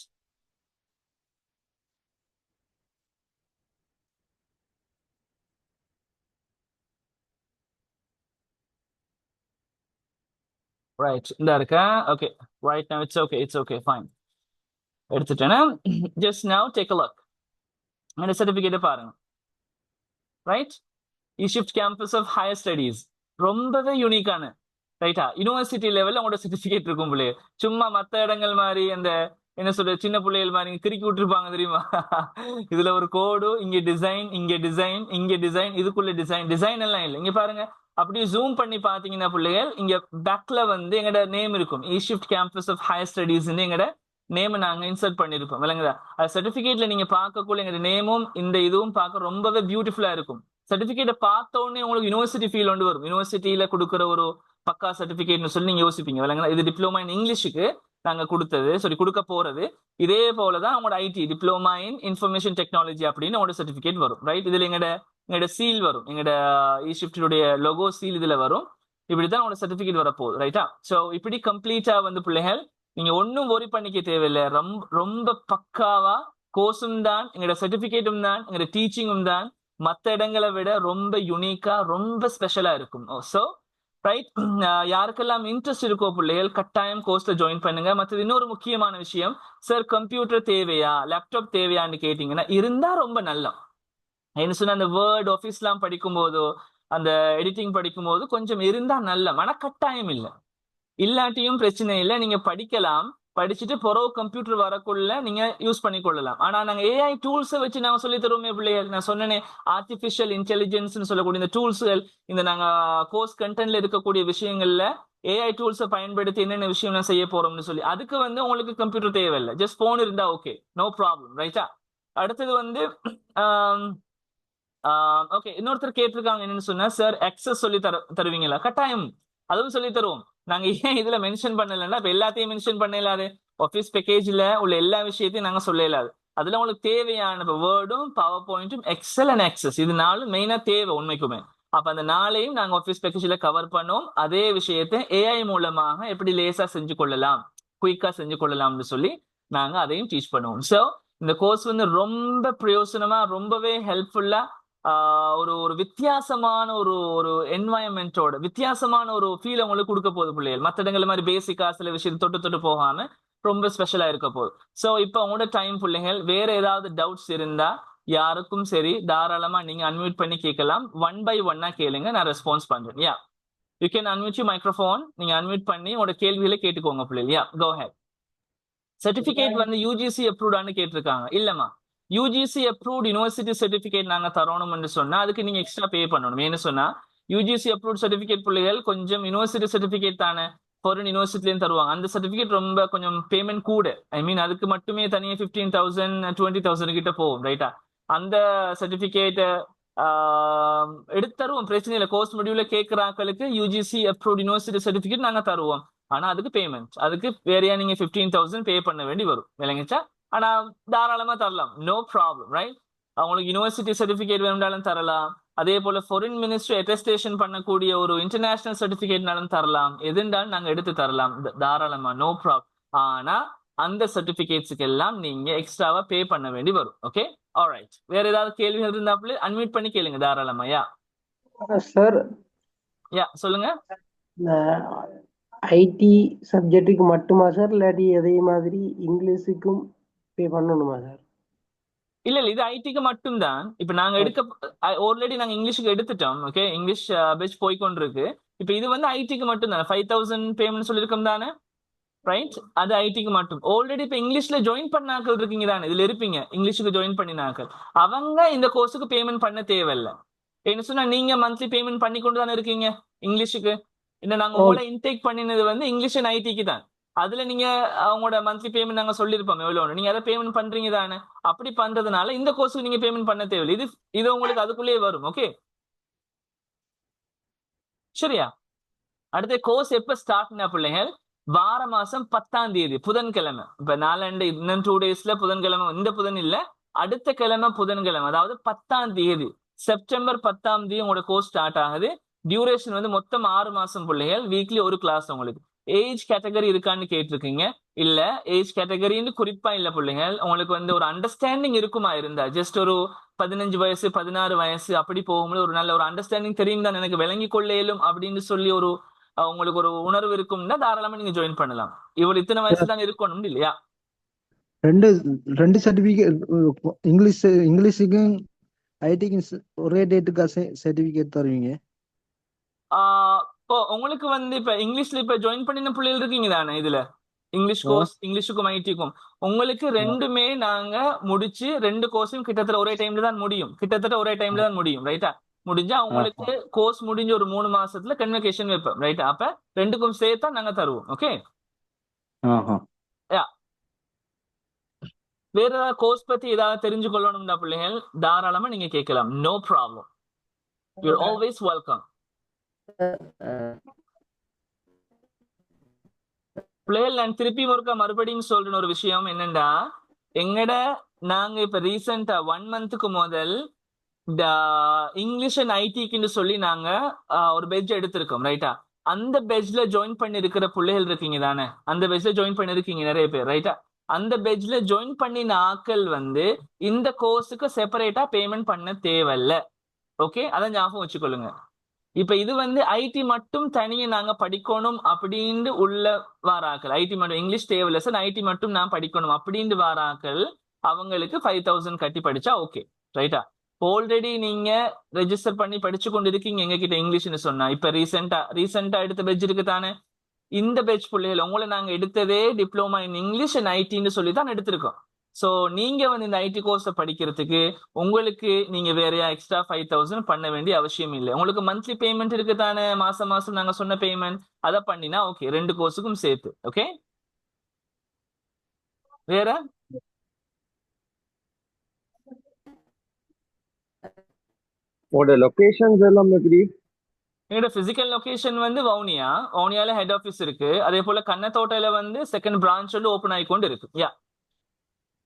right இந்த இருக்கா okay right now it's okay fine எடுத்துட்டேனா just now take a look அந்த சர்டிபிகேட் பாருங்க ரைட் ஈஷிப்ட் கேம்பஸ் ஆஃப் ஹையர் ஸ்டடீஸ் ரொம்பவே யூனிக்கான ரைட்டா யூனிவர்சிட்டி லெவல்ல உங்களோட சர்டிபிகேட் இருக்கும் பிள்ளைய சும்மா மற்ற இடங்கள் மாதிரி அந்த என்ன சொல்ற சின்ன பிள்ளைகள் மாதிரி கிறுக்கி விட்டுருப்பாங்க தெரியுமா இதுல ஒரு கோடு இங்க டிசைன் இங்க டிசைன் இதுக்குள்ள டிசைன் எல்லாம் இல்லை இங்க பாருங்க அப்படியே ஜூம் பண்ணி பாத்தீங்கன்னா பிள்ளைகள் இங்க பேக்ல வந்து எங்கட நேம் இருக்கும் ஈஷிப்ட் கேம்பஸ் ஆஃப் ஹையர் ஸ்டடீஸ் எங்கட நேம் நாங்க இன்சர்ட் பண்ணிருக்கோம் விளங்குதா அது சர்டிபிகேட்ல நீங்க பார்க்கக்குள்ள எங்க நேமும் இந்த இதுவும் பார்க்க ரொம்பவே பியூட்டிஃபுல்லா இருக்கும் சர்டிபிகேட்டை பார்த்த உடனே உங்களுக்கு யூனிவர்சிட்டி ஃபீல் கொண்டு வரும் யூனிவர்சிட்டியில கொடுக்குற ஒரு பக்கா சர்டிபிகேட்னு சொல்லி நீங்க யோசிப்பீங்க விளங்குதா இது டிப்ளமா இன் இங்கிலீஷுக்கு நாங்க கொடுக்க போறது இதே போலதான் அவங்களோட IT diploma in information technology அப்படின்னு அவங்களோட சர்டிபிகேட் வரும் ரைட் இதுல எங்கட சீல் வரும் எங்கட ஈஷிப்டுடைய லோகோ சீல் இதுல வரும் இப்படிதான் உங்களோட சர்டிபிகேட் வரப்போகுது ரைட்டா சோ இப்படி கம்ப்ளீட்டா வந்து பிள்ளைகள் நீங்க ஒன்னும் ஒரி பண்ணிக்க தேவையில்லை ரொம்ப பக்காவா கோர்ஸும் தான் எங்களோட சர்டிபிகேட்டும் தான் எங்களோட டீச்சிங்கும் தான் மற்ற இடங்களை விட ரொம்ப யூனிக்கா ரொம்ப ஸ்பெஷலா இருக்கும் சோ ரைட் யாருக்கெல்லாம் இன்ட்ரெஸ்ட் இருக்கோ பிள்ளைகள் கட்டாயம் கோர்ஸ்ல ஜாயின் பண்ணுங்க மற்றது இன்னொரு முக்கியமான விஷயம் சார் கம்ப்யூட்டர் தேவையா லேப்டாப் தேவையான்னு கேட்டீங்கன்னா இருந்தா ரொம்ப நல்லா என்ன சொன்ன அந்த வேர்ட் ஆஃபீஸ் எல்லாம் படிக்கும் போதோ அந்த எடிட்டிங் படிக்கும் போது கொஞ்சம் இருந்தா நல்ல மனக்கட்டாயம் இல்லை இல்லாட்டியும் பிரச்சனை இல்லை நீங்க படிக்கலாம் படிச்சுட்டு பிறகு கம்ப்யூட்டர் வரக்குள்ள நீங்க யூஸ் பண்ணி கொள்ளலாம் ஆனா நாங்க ஏஐ டூல்ஸை வச்சு நாங்க சொல்லி தருவோமே பிள்ளைகள் நான் சொன்னேனே ஆர்டிபிஷியல் இன்டெலிஜென்ஸ் சொல்லக்கூடிய இந்த டூல்ஸ்கள் இந்த நாங்க கோர்ஸ் கண்டென்ட்ல இருக்கக்கூடிய விஷயங்கள்ல ஏஐ டூல்ஸை பயன்படுத்தி என்னென்ன விஷயம் நான் செய்ய போறோம்னு சொல்லி அதுக்கு வந்து உங்களுக்கு கம்ப்யூட்டர் தேவையில்லை ஜஸ்ட் போன் இருந்தா ஓகே நோ ப்ராப்ளம் ரைட்டா அடுத்தது வந்து ஓகே இன்னொருத்தர் கேட்டிருக்காங்க என்னன்னு சொன்னா சார் எக்ஸஸ் சொல்லி தருவீங்களா கட்டாயம் அதுவும் சொல்லி தருவோம் நாங்க ஏன் இதுல மென்ஷன் பண்ணலன்னா இப்ப எல்லாத்தையும் மென்ஷன் பண்ண இல்லாது ஆஃபீஸ் பேக்கேஜ்ல உள்ள எல்லா விஷயத்தையும் நாங்க சொல்ல இல்லாது அதுல உங்களுக்கு தேவையான வேர்டும் பவர் பாயிண்ட்டும் எக்ஸல் அண்ட் எக்ஸஸ் இது நாலும் மெயினா தேவை உண்மைக்குமே அப்ப அந்த நாளையும் நாங்க ஆஃபீஸ் பேக்கேஜ்ல கவர் பண்ணோம் அதே விஷயத்தை ஏஐ மூலமாக எப்படி லேசா செஞ்சு கொள்ளலாம் குயிக்கா செஞ்சு கொள்ளலாம்னு சொல்லி நாங்க அதையும் டீச் பண்ணுவோம் சோ இந்த கோர்ஸ் வந்து ரொம்ப பிரயோசனமா ரொம்பவே ஹெல்ப்ஃபுல்லா ஒரு வித்தியாசமான ஒரு என்வாயன்மெண்டோட வித்தியாசமான ஒரு ஃபீல் உங்களுக்கு கொடுக்க போகுது பிள்ளைகள் மற்ற இடங்கள் மாதிரி பேசிக்கா சில விஷயம் தொட்டு போகாம ரொம்ப ஸ்பெஷலா இருக்க போகுது ஸோ இப்போ உங்களோட டைம் பிள்ளைகள் வேற ஏதாவது டவுட்ஸ் இருந்தா யாருக்கும் சரி தாராளமா நீங்க அன்மியூட் பண்ணி கேட்கலாம் 1 by 1 கேளுங்க நான் ரெஸ்பான்ஸ் பண்றேன் yeah you can unmute you microphone நீங்க அன்மியூட் பண்ணி உங்களோட கேள்விகளை கேட்டுக்கோங்க பிள்ளைகள் யா கோ ஹெட் சர்டிபிகேட் வந்து யூஜிசி அப்ரூவ்டான்னு கேட்டிருக்காங்க இல்லம்மா யூஜிசி அப்ரூவ்ட் யூனிவர்சிட்டி சர்டிபிகேட் நாங்க தரணும்னு சொன்னா அதுக்கு நீங்க எக்ஸ்ட்ரா பே பண்ணணும் ஏன்னு சொன்னா யூஜிசி அப்ரூவ்ட் சர்டிபிகேட் பிள்ளைகள் கொஞ்சம் யூனிவர்சிட்டி சர்டிபிகேட் தானே ஃபாரின் யூனிவர்சிட்டிலேயும் தருவாங்க. அந்த சர்டிஃபிகேட் ரொம்ப கொஞ்சம் பேமெண்ட் கூட. ஐ மீன் அதுக்கு மட்டுமே தனியாக 15,000 20,000 கிட்ட போகும், ரைட்டா? அந்த சர்டிஃபிகேட் எடுத்து தருவோம், பிரச்சனை இல்லை. கோர்ஸ் முடிவுல கேட்குறாங்களுக்கு யூஜிசி அப்ரூவ்ட் யூனிவர்சிட்டி சர்டிஃபிகேட் நாங்கள் தருவோம். ஆனா அதுக்கு பேமெண்ட், அதுக்கு வேறையா நீங்க 15,000 பே பண்ண வேண்டி வரும், விளங்கிச்சா? ஆனா தாராளமா தரலாம், நோ ப்ராப்ளம், ரைட்? அவங்களுக்கு யூனிவர்சிட்டி சர்டிஃபிகேட் வேண்டாலும் தரலாம். அதே போல ஃபாரின் மினிஸ்ட்ரி அட்டஸ்டேஷன் பண்ணக்கூடிய ஒரு இன்டர்நேஷனல் சர்டிஃபிகேட்னாலும் தரலாம். எதுண்டாலும் நாங்க எடுத்து தரலாம் தாராளமா, நோ ப்ராப்ளம். ஆனா அந்த சர்டிபிகேட்ஸுக்கு எல்லாம் நீங்க எக்ஸ்ட்ராவா பே பண்ண வேண்டி வரும். Okay, alright. வேற ஏதாவது கேள்விகள் இருந்தாப்புல அன்மியூட் பண்ணி கேளுங்க தாராளமா. யா சார், யா சொல்லுங்க. இந்த ஐடி சப்ஜெக்ட்டுக்கு மட்டுமா சார், இல்லாட்டி அதே மாதிரி இங்கிலீஷுக்கும் பே பண்ணணுமா சார்? இல்ல இல்ல, இது ஐடிக்கு மட்டும்தான். இப்ப நாங்க எடுக்க ஆல்ரெடி நாங்க இங்கிலீஷுக்கு எடுத்துட்டோம். ஓகே, இங்கிலீஷ் பேட்ச் போய்கொண்டிருக்கு. இப்ப இது வந்து ஐடிக்கு மட்டும் தானே 5,000 பேமெண்ட் சொல்லியிருக்கோம் தானே, ரைட்? அது ஐடிக்கு மட்டும். ஆல்ரெடி இப்ப இங்கிலீஷ்ல ஜாயின் பண்ணாக்கள் இருக்கீங்க தானே, இதுல இருப்பீங்க, இங்கிலீஷுக்கு ஜாயின் பண்ணினாக்கள். அவங்க இந்த கோர்ஸுக்கு பேமெண்ட் பண்ண தேவையில்லை. என்ன சொன்னா, நீங்க மந்த்லி பேமெண்ட் பண்ணி கொண்டு தானே இருக்கீங்க இங்கிலீஷுக்கு. என்ன நாங்க உங்களை இன்டேக் பண்ணினது வந்து இங்கிலீஷ் அண்ட் ஐடிக்கு தான். அதுல நீங்க அவங்களோட மந்த்லி பேமெண்ட் நாங்க சொல்லியிருப்போம் எவ்வளவு, நீங்க அதை பேமெண்ட் பண்றீங்க தானே. அப்படி பண்றதுனால இந்த கோர்ஸுக்கு நீங்க பேமெண்ட் பண்ண தேவையில்லை. இது உங்களுக்கு அதுக்குள்ளேயே வரும். ஓகே, சரியா? அடுத்த கோர்ஸ் எப்ப ஸ்டார்ட்னா பிள்ளைகள், வார மாசம் 10ஆம் தேதி புதன்கிழமை. இப்ப நாலண்டு இன்னும் 2 டேஸ்ல புதன்கிழமை, இந்த புதன் இல்ல, அடுத்த கிழமை புதன்கிழமை, அதாவது 10ஆம் தேதி, செப்டம்பர் 10ஆம் தேதி உங்களோட கோர்ஸ் ஸ்டார்ட் ஆகுது. டியூரேஷன் வந்து மொத்தம் 6 மாசம் பிள்ளைகள். வீக்லி ஒரு கிளாஸ் உங்களுக்கு. ஏஜ் கேட்டகரி இருக்கான்னு கேட்டிருக்கீங்க. இல்ல, ஏஜ் கேட்டகரின்னு குறிப்பா இல்ல பிள்ளைகள். உங்களுக்கு வந்து ஒரு அண்டர்ஸ்டாண்டிங் இருக்குமா இருந்தா, ஜஸ்ட் ஒரு 15 வயசு 16 வயசு அப்படி போகும்போது ஒரு நல்ல ஒரு அண்டர்ஸ்டாண்டிங் தெரியும் தான், எனக்கு விளங்கி கொள்ள இயலும் அப்படின்னு சொல்லி ஒரு உங்களுக்கு ஒரு உணர்வு இருக்கும்னா தாராளமா நீங்க ஜாயின் பண்ணலாம். இவ்வளவு இத்தனை வயசு தான் இருக்கணும் இல்லையா? ரெண்டு ரெண்டு சர்டிபிகேட், இங்கிலீஷுக்கும் ஐடிக்கும் ஒரே டேட்டுக்கா சர்டிபிகேட் தருவீங்க? இப்போ உங்களுக்கு வந்து இப்ப இங்கிலீஷ்ல இப்ப ஜாயின் பண்ணின பிள்ளைகள் இருக்கீங்க தானே இதுல, இங்கிலீஷ் கோர்ஸ், இங்கிலீஷுக்கும் ஐடிக்கும். உங்களுக்கு ரெண்டுமே நாங்க முடிச்சு 2 கோர்ஸும் கிட்டத்தட்ட ஒரே டைம்ல தான் முடியும், கிட்டத்தட்ட ஒரே டைம்ல தான் முடியும், ரைட்டா? முடிஞ்சா உங்களுக்கு கோர்ஸ் முடிஞ்ச ஒரு 3 மாசத்துல கன்வகேஷன் வைப்போம், ரைட்டா? அப்ப ரெண்டுக்கும் சேர்த்தா நாங்க தருவோம். ஓகே, யா. வேற ஏதாவது கோர்ஸ் பத்தி ஏதாவது தெரிஞ்சு கொள்ளணும்னா பிள்ளைகள் தாராளமா நீங்க கேட்கலாம், no problem. You always welcome. பிள்ளைகள் நான் திருப்பி ஒருக்கா மறுபடியும் சொல்ற ஒரு விஷயம் என்னண்டா, எங்கட நாங்க இப்ப ரீசெண்டா 1 மந்த்துக்கு முதல் இங்கிலீஷ் அண்ட் ஐடிக்குன்னு சொல்லி நாங்க ஒரு பெட்ஜ் எடுத்திருக்கோம், ரைட்டா? அந்த பெட்ஜ்ல ஜாயின் பண்ணி இருக்கிற பிள்ளைகள் இருக்கீங்க தானே, அந்த பெட்ஜ்ல ஜாயின் பண்ணிருக்கீங்க நிறைய பேர், ரைட்டா? அந்த பெட்ஜ்ல ஜாயின் பண்ணின ஆக்கள் வந்து இந்த கோர்ஸுக்கு செப்பரேட்டா பேமெண்ட் பண்ண தேவையில்ல. ஓகே, அதை ஞாபகம் வச்சுக்கொள்ளுங்க. இப்ப இது வந்து ஐடி மட்டும் தனியே நாங்க படிக்கணும் அப்படின்னு உள்ள வாராக்கள், ஐடி மட்டும் இங்கிலீஷ் தேவையில்ல சார், ஐடி மட்டும் நான் படிக்கணும் அப்படின்னு வாராக்கள், அவங்களுக்கு 5,000 கட்டி படிச்சா ஓகே, ரைட்டா? ஆல்ரெடி நீங்க ரெஜிஸ்டர் பண்ணி படிச்சு கொண்டு இருக்கீங்க எங்க கிட்ட இங்கிலீஷ்னு சொன்னா, இப்ப ரீசெண்டா எடுத்த பெட்ச் இருக்கு தானே, இந்த பெட்ச் பிள்ளைகள் உங்களை நாங்க எடுத்ததே டிப்ளமா இன் இங்கிலீஷ் அண்ட் ஐடின்னு சொல்லி தான் எடுத்திருக்கோம். சோ நீங்க வந்து இந்த ஐடி கோர்ஸை படிக்கிறதுக்கு உங்களுக்கு நீங்க வேறையா எக்ஸ்ட்ரா 5,000 பண்ண வேண்டிய அவசியம் இல்லை. உங்களுக்கு மந்த்லி பேமெண்ட் இருக்கு தானே, மாசம் மாசம் நாங்க சொன்ன பேமெண்ட், அதை பண்ணினா ஓகே, 2 கோர்ஸுக்கும் சேர்த்து. ஓகே, வேற உங்களோட லொகேஷன்ஸ் எல்லாம் எப்படி? எங்களோட பிசிக்கல் லொகேஷன் வந்து வவுனியால ஹெட் ஆபீஸ் இருக்கு. அதே போல கண்ணத்தோட்டையில வந்து செகண்ட் பிரான்ச் வந்து ஓபன் ஆகிக்கொண்டு இருக்கு. யா,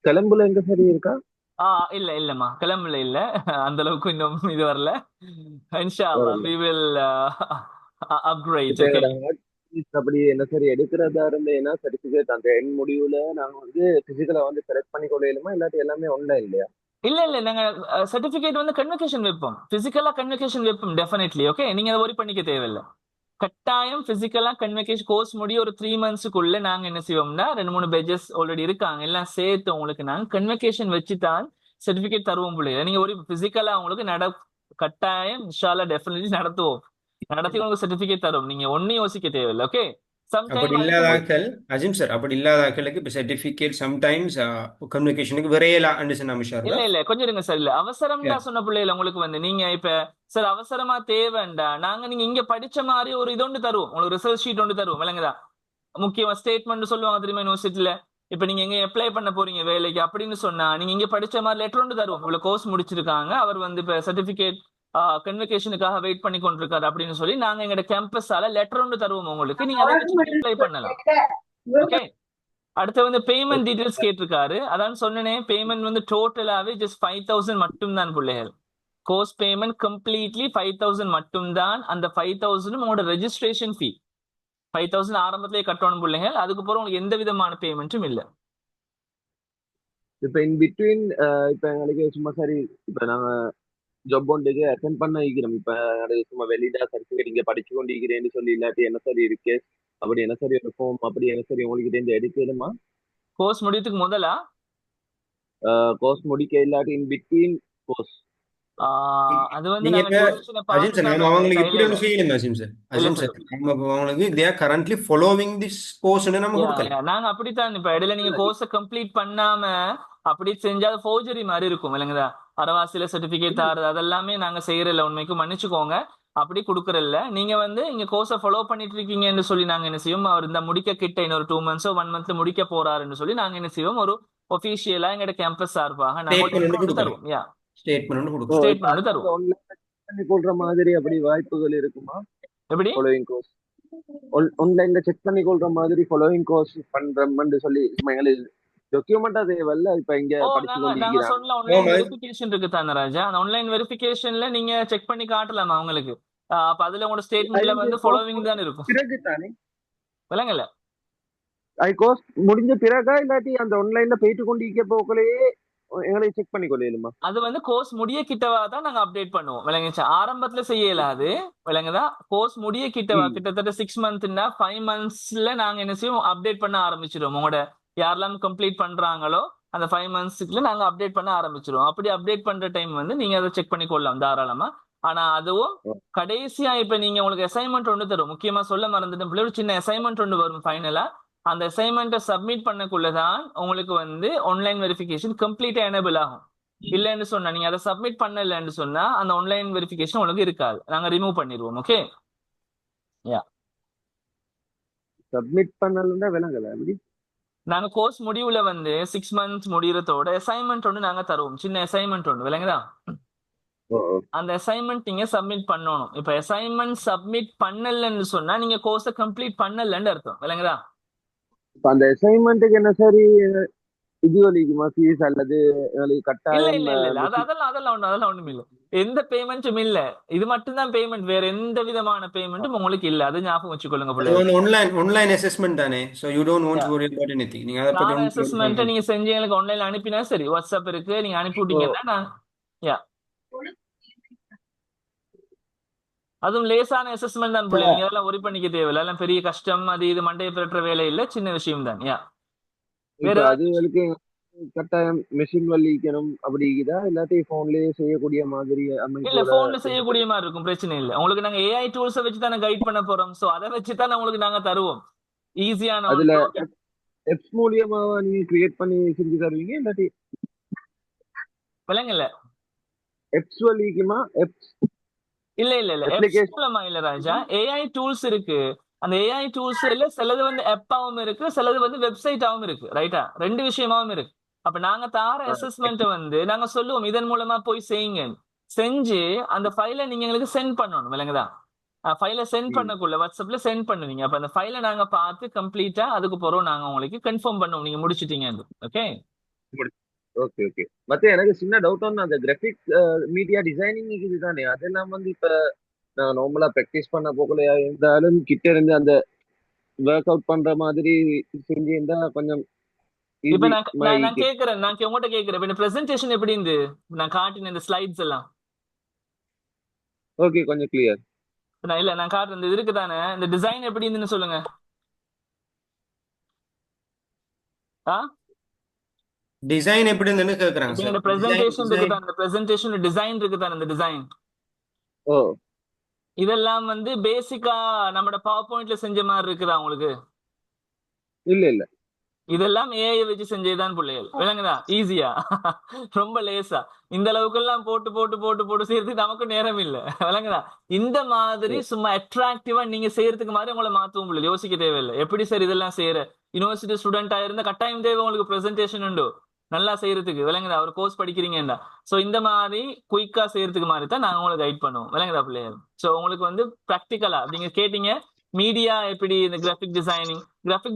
கிளம்புல எங்க சரி இருக்கா? இல்லம்மா, கிளம்புல இல்ல, அந்த அளவுக்கு இன்னும் இது வரல. இன்ஷா அல்லாஹ் we will upgrade. இப்ப Okay, எங்களோட அப்படி என்ன சரி எடுக்கிறதா இருந்தேன்னா சர்டிபிகேட் அந்த எண் முடிவுல நாங்க வந்து பிசிக்கலா வந்து செலக்ட் பண்ணி கொள்ளையிலுமா, இல்லாட்டி எல்லாமே ஆன்லைன் இல்லையா? இல்ல நாங்க சர்டிபிகேட் வந்து கன்வகேஷன் வைப்போம், பிசிக்கலா கன்வகேஷன் வைப்போம் டெஃபினெட்லி. ஓகே, நீங்க அதை ஒரி பண்ணிக்க தேவையில்லை. கட்டாயம் பிசிக்கலா கன்வகேஷன் கோர்ஸ் முடிய ஒரு 3 மந்த்ஸுக்குள்ள நாங்க என்ன செய்வோம்னா 2-3 பேஜஸ் ஆல்ரெடி இருக்காங்க, எல்லாம் சேர்த்து உங்களுக்கு நாங்க கன்வகேஷன் வச்சு தான் சர்டிபிகேட் தருவோம் பிள்ளைங்க. நீங்க ஒரு பிசிக்கலா உங்களுக்கு கட்டாயம் இன்ஷா அல்லாஹ் டெஃபினெட்லி நடத்துவோம், நடத்தி உங்களுக்கு சர்டிபிகேட் தரும், நீங்க ஒன்னும் யோசிக்க தேவையில்லை. ஓகே, சம்டைம் அப்படி அதுக்கு இல்லாதாக்கள் அஜிம் சார், அப்படி இல்லாதாக்களுக்கு இப்போ சர்டிஃபிகேட் சம்டைம்ஸ் கம்யூனிகேஷனுக்கு விரையலா அண்டு சொன்ன விஷயம் இல்ல கொஞ்சம் இருங்க சார். இல்ல அவசரம்டா Yeah. சொன்ன பிள்ளைல உங்களுக்கு வந்து நீங்க இப்ப சார் அவசரமா தேவைண்டா நாங்க நீங்க இங்க படிச்ச மாதிரி ஒரு இது ஒன்று தருவோம், உங்களுக்கு ரிசல்ட் ஷீட் ஒன்று தருவோம் விளங்குதா. முக்கியமா ஸ்டேட்மெண்ட் சொல்லுவாங்க தெரியுமா யூனிவர்சிட்டியில. இப்ப நீங்க எங்க அப்ளை பண்ண போறீங்க வேலைக்கு அப்படின்னு சொன்னா நீங்க இங்க படிச்ச மாதிரி லெட்டர் ஒன்று தருவோம். இவ்வளவு கோர்ஸ் முடிச்சிருக்காங்க, அவர் வந்து இப்ப சர்டிபிகேட் கன்வெகேஷனுக்காக வெயிட் பண்ணி கொண்டிருக்காரு அப்படின்னு சொல்லி நாங்க எங்க கேம்பஸால லெட்டர் ஒன்று தருவோம் உங்களுக்கு, நீங்க அதை வச்சு அப்ளை பண்ணலாம். ஓகே. அடுத்து வந்து பேமெண்ட் டீடைல்ஸ் கேட்டிருக்காரு. அதான் சொன்னனே, பேமெண்ட் வந்து டோட்டலாவே ஜஸ்ட் 5,000 மட்டும் தான் பிள்ளைகள். கோர்ஸ் பேமெண்ட் கம்ப்ளீட்லி 5,000 மட்டும் தான். அந்த 5,000 உங்களோட ரெஜிஸ்ட்ரேஷன் ஃபீ 5,000 ஆரம்பத்திலேயே கட்டணும் பிள்ளைகள். அதுக்கப்புறம் உங்களுக்கு எந்த விதமான பேமெண்ட்டும் இல்ல. இப்ப இன் பிட்வீன் இப்ப எங்களுக்கு சும்மா சரி இப்ப நாங்க ஜாப் ஒன்றுக்கு அட்டென்ட் பண்ண வைக்கிறோம். இப்ப எனக்கு சும்மா வெளியில சர்டிபிகேட் இங்க படிச்சு கொண்டிருக்கிறேன்னு சொல்லி இல்லாட்டி என்ன சரி இருக்கு அப்படி என்ன சரி ஒரு ஃபார்ம் அப்படி என்ன சரி உங்களுக்கு தெரிஞ்சு எடுக்கணுமா? கோர்ஸ் முடியறதுக்கு முதலா கோர்ஸ் முடிக்க இல்லாட்டி இன் பிட்வீன் கோர்ஸ் அது வந்து நீங்க நாங்க இப்ப duration-அ அஜிம் பார்த்து சார், தான் நம்ம அவங்களுக்கு இல்ல இப்படி ஒன்று செய்யணும் அஜிம் சார். இல்ல அஜிம் சார். சார், நம்ம இப்ப அவங்களுக்கு they are currently following this கோர்ஸ்னு நம்ம கொடுக்கலாம். நாங்க அப்படித்தான். இப்ப இடையில நீங்க கோர்ஸை கம்ப்ளீட் பண்ணாம அப்படி செஞ்சா அது ஃபோர்ஜரி மாதிரி இருக்கும் விளங்குதா. அரவாசில சர்டிபிகேட் தாரு அதெல்லாமே நாங்க செய்யறதில்ல, உண்மைக்கு மன்னிச்சுக்கோங்க. அப்படி கொடுக்கறதில்ல. நீங்க வந்து இங்க கோர்ஸை ஃபாலோ பண்ணிட்டு இருக்கீங்கன்னு சொல்லி நாங்க என்ன செய்வோம், அவர் இந்த முடிக்க கிட்ட இன்னொரு 2 months 1 month முடிக்க போறாருன்னு சொல்லி நாங்க என்ன செய்வோம், ஒரு ஒபிஷியலா எங்கட கேம்பஸ் சார்பாக நாங்க ஒரு ஸ்டேட்மெண்ட் letter ஒன்று கொடுக்கலாம். தருவோம். யா ஸ்டேட்மெண்ட் ஓ கொடுக்கலாம். ஸ்டேட்மெண்ட் ஒன்று தருவோம். ஆன்லைன் பண்ணி கொள்ற மாதிரி அப்படி வாய்ப்புகள் இருக்குமா? எப்படி ஃபாலோயிங் கோர்ஸ் ஆன்லைன்ல செக் பண்ணி கொள்ற மாதிரி ஃபாலோயிங் கோர்ஸ் பண்றோம்னு சொல்லி சும்மா எங்களுக்கு டாக்குமெண்டா தேவையில்ல. இப்ப இங்க படிச்சு நாங்க கொண்டிருக்கிறாங்க. சொன்ன ஆன்லைன் வெரிஃபிகேஷன் இருக்கு தானே ராஜா. அந்த ஆன்லைன் வெரிஃபிகேஷன்ல நீங்க செக் பண்ணி காட்டலாமா உங்களுக்கு. அப்ப அதுல உங்களோட ஸ்டேட்மெண்ட்ல வந்து ஃபாலோவிங் தான் இருக்கும் பிறகு தானே விளங்கல. கோர்ஸ் முடிஞ்ச பிறகா இல்லாட்டி அந்த ஆன்லைன்ல போயிட்டு கொண்டிருக்க போகலையே எங்களை செக் பண்ணி கொள்ளையிலுமா? அது வந்து கோர்ஸ் முடிய கிட்டவா தான் நாங்க அப்டேட் பண்ணுவோம் விளங்குச்சா. ஆரம்பத்துல செய்யலாது விளங்குதா. கோர்ஸ் முடிய கிட்டவா கிட்டத்தட்ட 6 monthsனா 5 monthsல நாங்க என்ன செய்வோம், அப்டேட் பண்ண ஆரம்பிச்சிடுவோம். உங்களோட யாரெல்லாம் கம்ப்ளீட் பண்றாங்களோ அந்த 5 monthsக்குள்ள நாங்க அப்டேட் பண்ண ஆரம்பிச்சிருவோம். அப்படி அப்டேட் பண்ற டைம் வந்து நீங்க அதை செக் பண்ணி கொள்ளலாம் தாராளமா. ஆனா அதுவும் கடைசியா இப்ப நீங்க உங்களுக்கு அசைன்மெண்ட் ஒன்று தரும். முக்கியமா சொல்ல மறந்துட்டேன் பிள்ளை, ஒரு சின்ன அசைன்மெண்ட் ஒன்று வரும் ஃபைனலா. அந்த அசைன்மெண்ட்டை சப்மிட் பண்ணக்குள்ளதான் உங்களுக்கு வந்து ஆன்லைன் வெரிஃபிகேஷன் கம்ப்ளீட்டா எனேபிள் ஆகும். இல்லைன்னு சொன்னா நீங்க அதை சப்மிட் பண்ணலன்னு சொன்னா அந்த ஆன்லைன் வெரிஃபிகேஷன் உங்களுக்கு இருக்காது, நாங்க ரிமூவ் பண்ணிடுவோம். ஓகே. யா சப்மிட் பண்ணலன்னா விளங்கல அப்படி. நாங்க கோர்ஸ் முடிவுல வந்து 6 months முடியறதோட அசைன்மெண்ட் ஒன்று நாங்க தருவோம், சின்ன அசைன்மெண்ட் ஒன்று விளங்குதா. அந்த அசைன்மெண்ட் நீங்க சப்மிட் பண்ணணும். இப்ப அசைன்மெண்ட் சப்மிட் பண்ணலன்னு சொன்னா நீங்க கோர்ஸை கம்ப்ளீட் பண்ணலன்னு அர்த்தம் விளங்குதா. இப்ப அந்த அசைன்மெண்ட்டுக்கு என்ன சரி இது வலிக்குமா ஃபீஸ் அல்லது இல்ல கட்டாயம்? இல்ல இல்ல இல்ல அதெல்லாம் ஒண்ணும் இல்ல. எந்த பேமெண்ட்டும் இல்ல. இது மட்டும் தான் பேமெண்ட், வேற எந்த விதமான பேமெண்ட்டும் உங்களுக்கு இல்ல. அது ஞாபகம் வச்சுக்கொள்ளுங்க அது பிள்ளை. வந்து ஆன்லைன் அசெஸ்மெண்ட் தானே. So you don't want to worry about anything. நீங்க அத பத்தி சார் அசஸ்மெண்ட் நீங்க செஞ்சு எனக்கு ஆன்லைன்ல அனுப்பினா சரி, வாட்ஸ்அப் இருக்கு, நீங்க அனுப்பி விட்டீங்கன்னா நான் யா அதுவும் லேசான அசஸ்மெண்ட் தான் பிள்ளை. நீங்க அதெல்லாம் ஒரி பண்ணிக்க தேவையில்ல. எல்லாம் பெரிய கஷ்டம் அது இது மண்டையை பெற்ற வேலை இல்ல, சின்ன விஷயம் தான். யா வேற இப்ப அது வரைக்கு கட்டாயம் மெஷின் வலிக்கணும் அப்படி இருக்குதா இல்லாட்டி போன்லயே செய்யக்கூடிய மாதிரி இல்ல அமைப்போட போன்ல செய்யக்கூடிய மாதிரி இருக்கும், பிரச்சனை இல்ல. உங்களுக்கு நாங்க ஏஐ டூல்ஸை வச்சு தானே கைட் பண்ண போறோம். சோ அதை வச்சு தான் உங்களுக்கு நாங்க தருவோம் ஈஸியான அதுல எப்ஸ் மூலியமா நீங்க கிரியேட் பண்ணி செஞ்சு தருவீங்க இல்லாட்டி விளங்கல. எப்ஸ் வலிக்குமா? எப்ஸ் இல்ல இல்ல இல்ல Application. apps மூலமா இல்ல ராஜா. ஏஐ டூல்ஸ் இருக்கு. அந்த ஏஐ டூல்ஸ்ல சிலது வந்து ஆப்பாவும் இருக்கு, சிலது வந்து வெப்சைட்டாவும் இருக்கு. ரைட்டா, ரெண்டு விஷயமாவும் இருக்கு. அப்ப நாங்க தார அசஸ்மெண்ட் வந்து நாங்க சொல்லுவோம் இதன் மூலமா போய் செய்யுங்க. செஞ்சு அந்த ஃபைலை நீங்க எங்களுக்கு சென்ட் பண்ணணும் விளங்குதா. ஃபைலை சென்ட் பண்ணக்குள்ள வாட்ஸ்அப்ல சென்ட் பண்ணுவீங்க. அப்ப அந்த ஃபைலை நாங்க பார்த்து கம்ப்ளீட்டா அதுக்கு பிறகு நாங்க உங்களுக்கு கன்ஃபார்ம் பண்ணுவோம் நீங்க முடிச்சிட்டீங்க. Okay okay okay. மத்த எனக்கு சின்ன டவுட் வந்து அந்த கிராஃபிக் மீடியா டிசைனிங் இதுதானே, அதெல்லாம் வந்து இப்ப நான் நார்மலா ப்ராக்டிஸ் பண்ண போகலையா இருந்தாலும் கிட்ட இருந்து அந்த ஒர்க் அவுட் பண்ற மாதிரி செஞ்சிருந்தா கொஞ்சம் இப்ப நான் கேக்குறேன், நான் உங்ககிட்ட கேக்குறேன், இப்ப இந்த பிரசன்டேஷன் எப்படி இருந்து நான் காட்டின இந்த ஸ்லைட்ஸ் எல்லாம் ஓகே கொஞ்சம் கிளியர். நான் காட்டுறேன். இந்த இருக்கு தானே, இந்த டிசைன் எப்படி இருந்துன்னு சொல்லுங்க. டிசைன் எப்படி இருந்துன்னு கேக்குறாங்க சார். சார். பிரசன்டேஷன் இருக்கு தானே, இந்த பிரசன்டேஷன் டிசைன் இருக்கு தானே, இந்த டிசைன். ஓ இதெல்லாம் வந்து பேசிக்கா நம்மட பவர் பாயிண்ட்ல செஞ்ச மாதிரி இருக்குதா உங்களுக்கு? இல்ல இல்ல. இதெல்லாம் ஏஐ வச்சு செஞ்சதுதான் பிள்ளைகள். விளங்குதா? ஈஸியா ரொம்ப லேசா. இந்த அளவுக்கு எல்லாம் போட்டு போட்டு போட்டு போட்டு செய்யறதுக்கு நமக்கு நேரம் இல்ல. விளங்குதா? இந்த மாதிரி சும்மா அட்ராக்டிவா நீங்க செய்யறதுக்கு மாதிரி உங்களை மாத்தவும் பிள்ளை. யோசிக்க தேவையில்லை. எப்படி சார் இதெல்லாம் செய்யற? யூனிவர்சிட்டி ஸ்டூடெண்டா இருந்தா கட்டாயம் தேவை உங்களுக்கு பிரசன்டேஷன் உண்டு நல்லா செய்யறதுக்கு. விளங்குதா? ஒரு கோர்ஸ் படிக்கிறீங்கடா. சோ இந்த மாதிரி குயிக்கா செய்யறதுக்கு மாதிரி தான் நாங்க உங்களுக்கு கைட் பண்ணுவோம். விளங்குதா பிள்ளைகள்? சோ உங்களுக்கு வந்து பிராக்டிக்கலா நீங்க கேட்டீங்க மீடியா எப்படி, இந்த கிராஃபிக்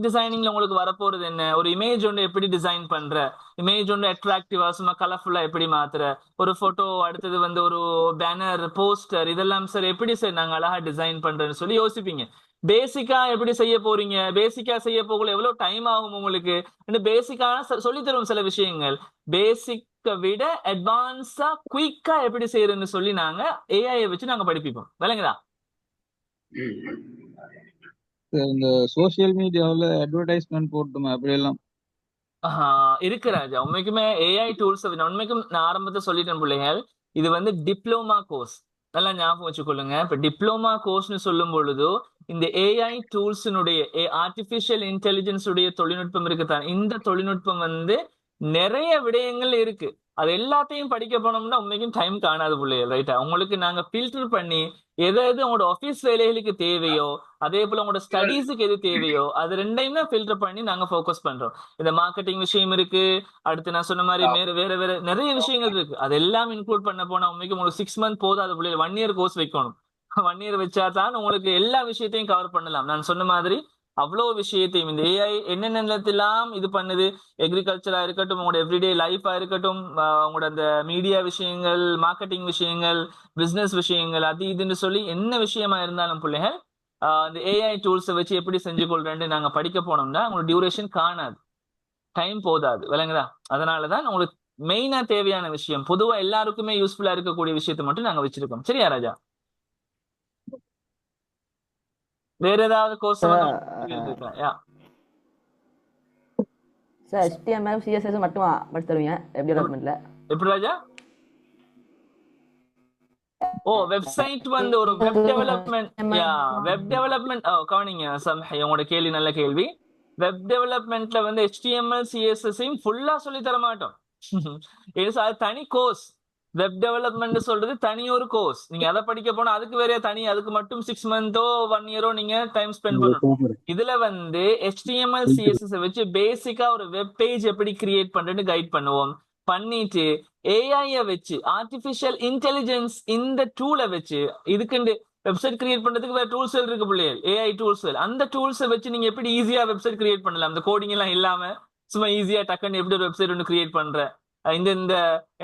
டிசைனிங்ல உங்களுக்கு வரப்போறது என்ன, ஒரு இமேஜ் ஒன்று எப்படி டிசைன் பண்ற, இமேஜ் ஒன்று அட்ராக்டிவா சும்மா கலர்ஃபுல்லா எப்படி மாத்துற, ஒரு போட்டோ, அடுத்தது வந்து ஒரு பேனர், போஸ்டர், இதெல்லாம் சார் எப்படி சார் நாங்க அழகா டிசைன் பண்றேன்னு சொல்லி யோசிப்பீங்க. பேசிக்கா எப்படி செய்ய போறீங்க, பேசிக்கா செய்ய போகல எவ்வளவு டைம் ஆகும் உங்களுக்கு, பேசிக்கான சொல்லி தருவோம் சில விஷயங்கள். பேசிக்க விட அட்வான்ஸா குயிக்கா எப்படி செய்யறதுன்னு சொல்லி நாங்க ஏஐ வச்சு நாங்க படிப்பிப்போம். விளங்குதா? இந்த சோசியல் மீடியாவில் அட்வர்டைஸ்மெண்ட் போட்டுமா அப்படி எல்லாம் இருக்கு ராஜா. உண்மைக்குமே ஏஐ டூல்ஸ் உண்மைக்கும் நான் ஆரம்பத்தை சொல்லிட்டேன் பிள்ளைகள், இது வந்து டிப்ளோமா கோர்ஸ். நல்லா ஞாபகம் வச்சுக்கொள்ளுங்க. இப்ப டிப்ளோமா கோர்ஸ்னு சொல்லும் பொழுது இந்த ஏஐ டூல்ஸினுடைய ஆர்டிபிஷியல் இன்டெலிஜென்ஸ் உடைய தொழில்நுட்பம் இருக்குதான். இந்த தொழில்நுட்பம் வந்து நிறைய விடயங்கள் இருக்கு. அது எல்லாத்தையும் படிக்க போனோம்னா உண்மைக்கும் டைம் காணாது பிள்ளைகள். ரைட்டா? உங்களுக்கு நாங்க ஃபில்டர் பண்ணி எது எது உங்களோட ஆபீஸ் வேலைகளுக்கு தேவையோ, அதே போல உங்களோட ஸ்டடீஸுக்கு எது தேவையோ அது ரெண்டையும் தான் ஃபில்டர் பண்ணி நாங்க ஃபோக்கஸ் பண்றோம். இந்த மார்க்கெட்டிங் விஷயம் இருக்கு, அடுத்து நான் சொன்ன மாதிரி வேற வேற நிறைய விஷயங்கள் இருக்கு. அதெல்லாம் இன்க்ளூட் பண்ண போனா உண்மைக்கு உங்களுக்கு 6 மந்த் போதாது பிள்ளைகள். 1 இயர் கோர்ஸ் வைக்கணும். 1 இயர் வச்சா தான் உங்களுக்கு எல்லா விஷயத்தையும் கவர் பண்ணலாம். நான் சொன்ன மாதிரி அவ்வளவு விஷயத்தையும் இந்த ஏஐ என்னென்னலாம் இது பண்ணுது, எக்ரிகல்ச்சரா இருக்கட்டும், உங்களோட எவ்ரிடே லைஃபா இருக்கட்டும், உங்களோட அந்த மீடியா விஷயங்கள், மார்க்கெட்டிங் விஷயங்கள், பிசினஸ் விஷயங்கள், அது இதுன்னு சொல்லி என்ன விஷயமா இருந்தாலும் பிள்ளைகள் இந்த ஏஐ டூல்ஸை வச்சு எப்படி செஞ்சு கொள்றேன்னு நாங்க படிக்க போனோம்னா உங்களுக்கு டியூரேஷன் காணாது, டைம் போதாது. விளங்குதா? அதனாலதான் உங்களுக்கு மெயினா தேவையான விஷயம், பொதுவா எல்லாருக்குமே யூஸ்ஃபுல்லா இருக்கக்கூடிய விஷயத்தை மட்டும் நாங்க வச்சிருக்கோம். சரியா ராஜா? வேற ஏதாவது கோர்ஸ் இருக்கா? யா சார் HTML CSS மட்டுமா படிச்சு தருவீங்க வெப் டெவலப்மெண்ட்ல? எப்படி ராஜா? ஓ வெப்சைட் வந்து ஒரு வெப் டெவலப்மெண்ட். யா வெப் டெவலப்மெண்ட் கவனிங்க சம்ஹை, உங்களோட கேள்வி நல்ல கேள்வி. வெப் டெவலப்மெண்ட்ல வந்து HTML CSS ஃபுல்லா சொல்லி தர மாட்டோம். அது தனி கோர்ஸ். வெப் டெவலப்மெண்ட் சொல்றது தனி ஒரு கோர்ஸ். நீங்க அதை படிக்க போனா அதுக்கு வேற தனி, அதுக்கு மட்டும் 6 மந்தோ 1 இயரோ நீங்க டைம் ஸ்பெண்ட் பண்ணணும். இதுல வந்து HTML CSS வச்சு பேசிக்கா ஒரு வெப் பேஜ் எப்படி கிரியேட் பண்றேன்னு கைட் பண்ணுவோம். பண்ணிட்டு ஏஐ வச்சு ஆர்டிபிஷியல் இன்டெலிஜென்ஸ் இந்த டூலை வச்சு இதுக்கு வெப்சைட் கிரியேட் பண்றதுக்கு வேற டூல்ஸ் இருக்கு பிள்ளைகள், ஏஐ டூல்ஸ். அந்த டூல்ஸை வச்சு நீங்க எப்படி ஈஸியா வெப்சைட் கிரியேட் பண்ணலாம், அந்த கோடிங் எல்லாம் இல்லாம சும்மா ஈஸியா டக்குன்னு எப்படி ஒரு வெப்சைட் ஒன்று கிரியேட் பண்ற, இந்த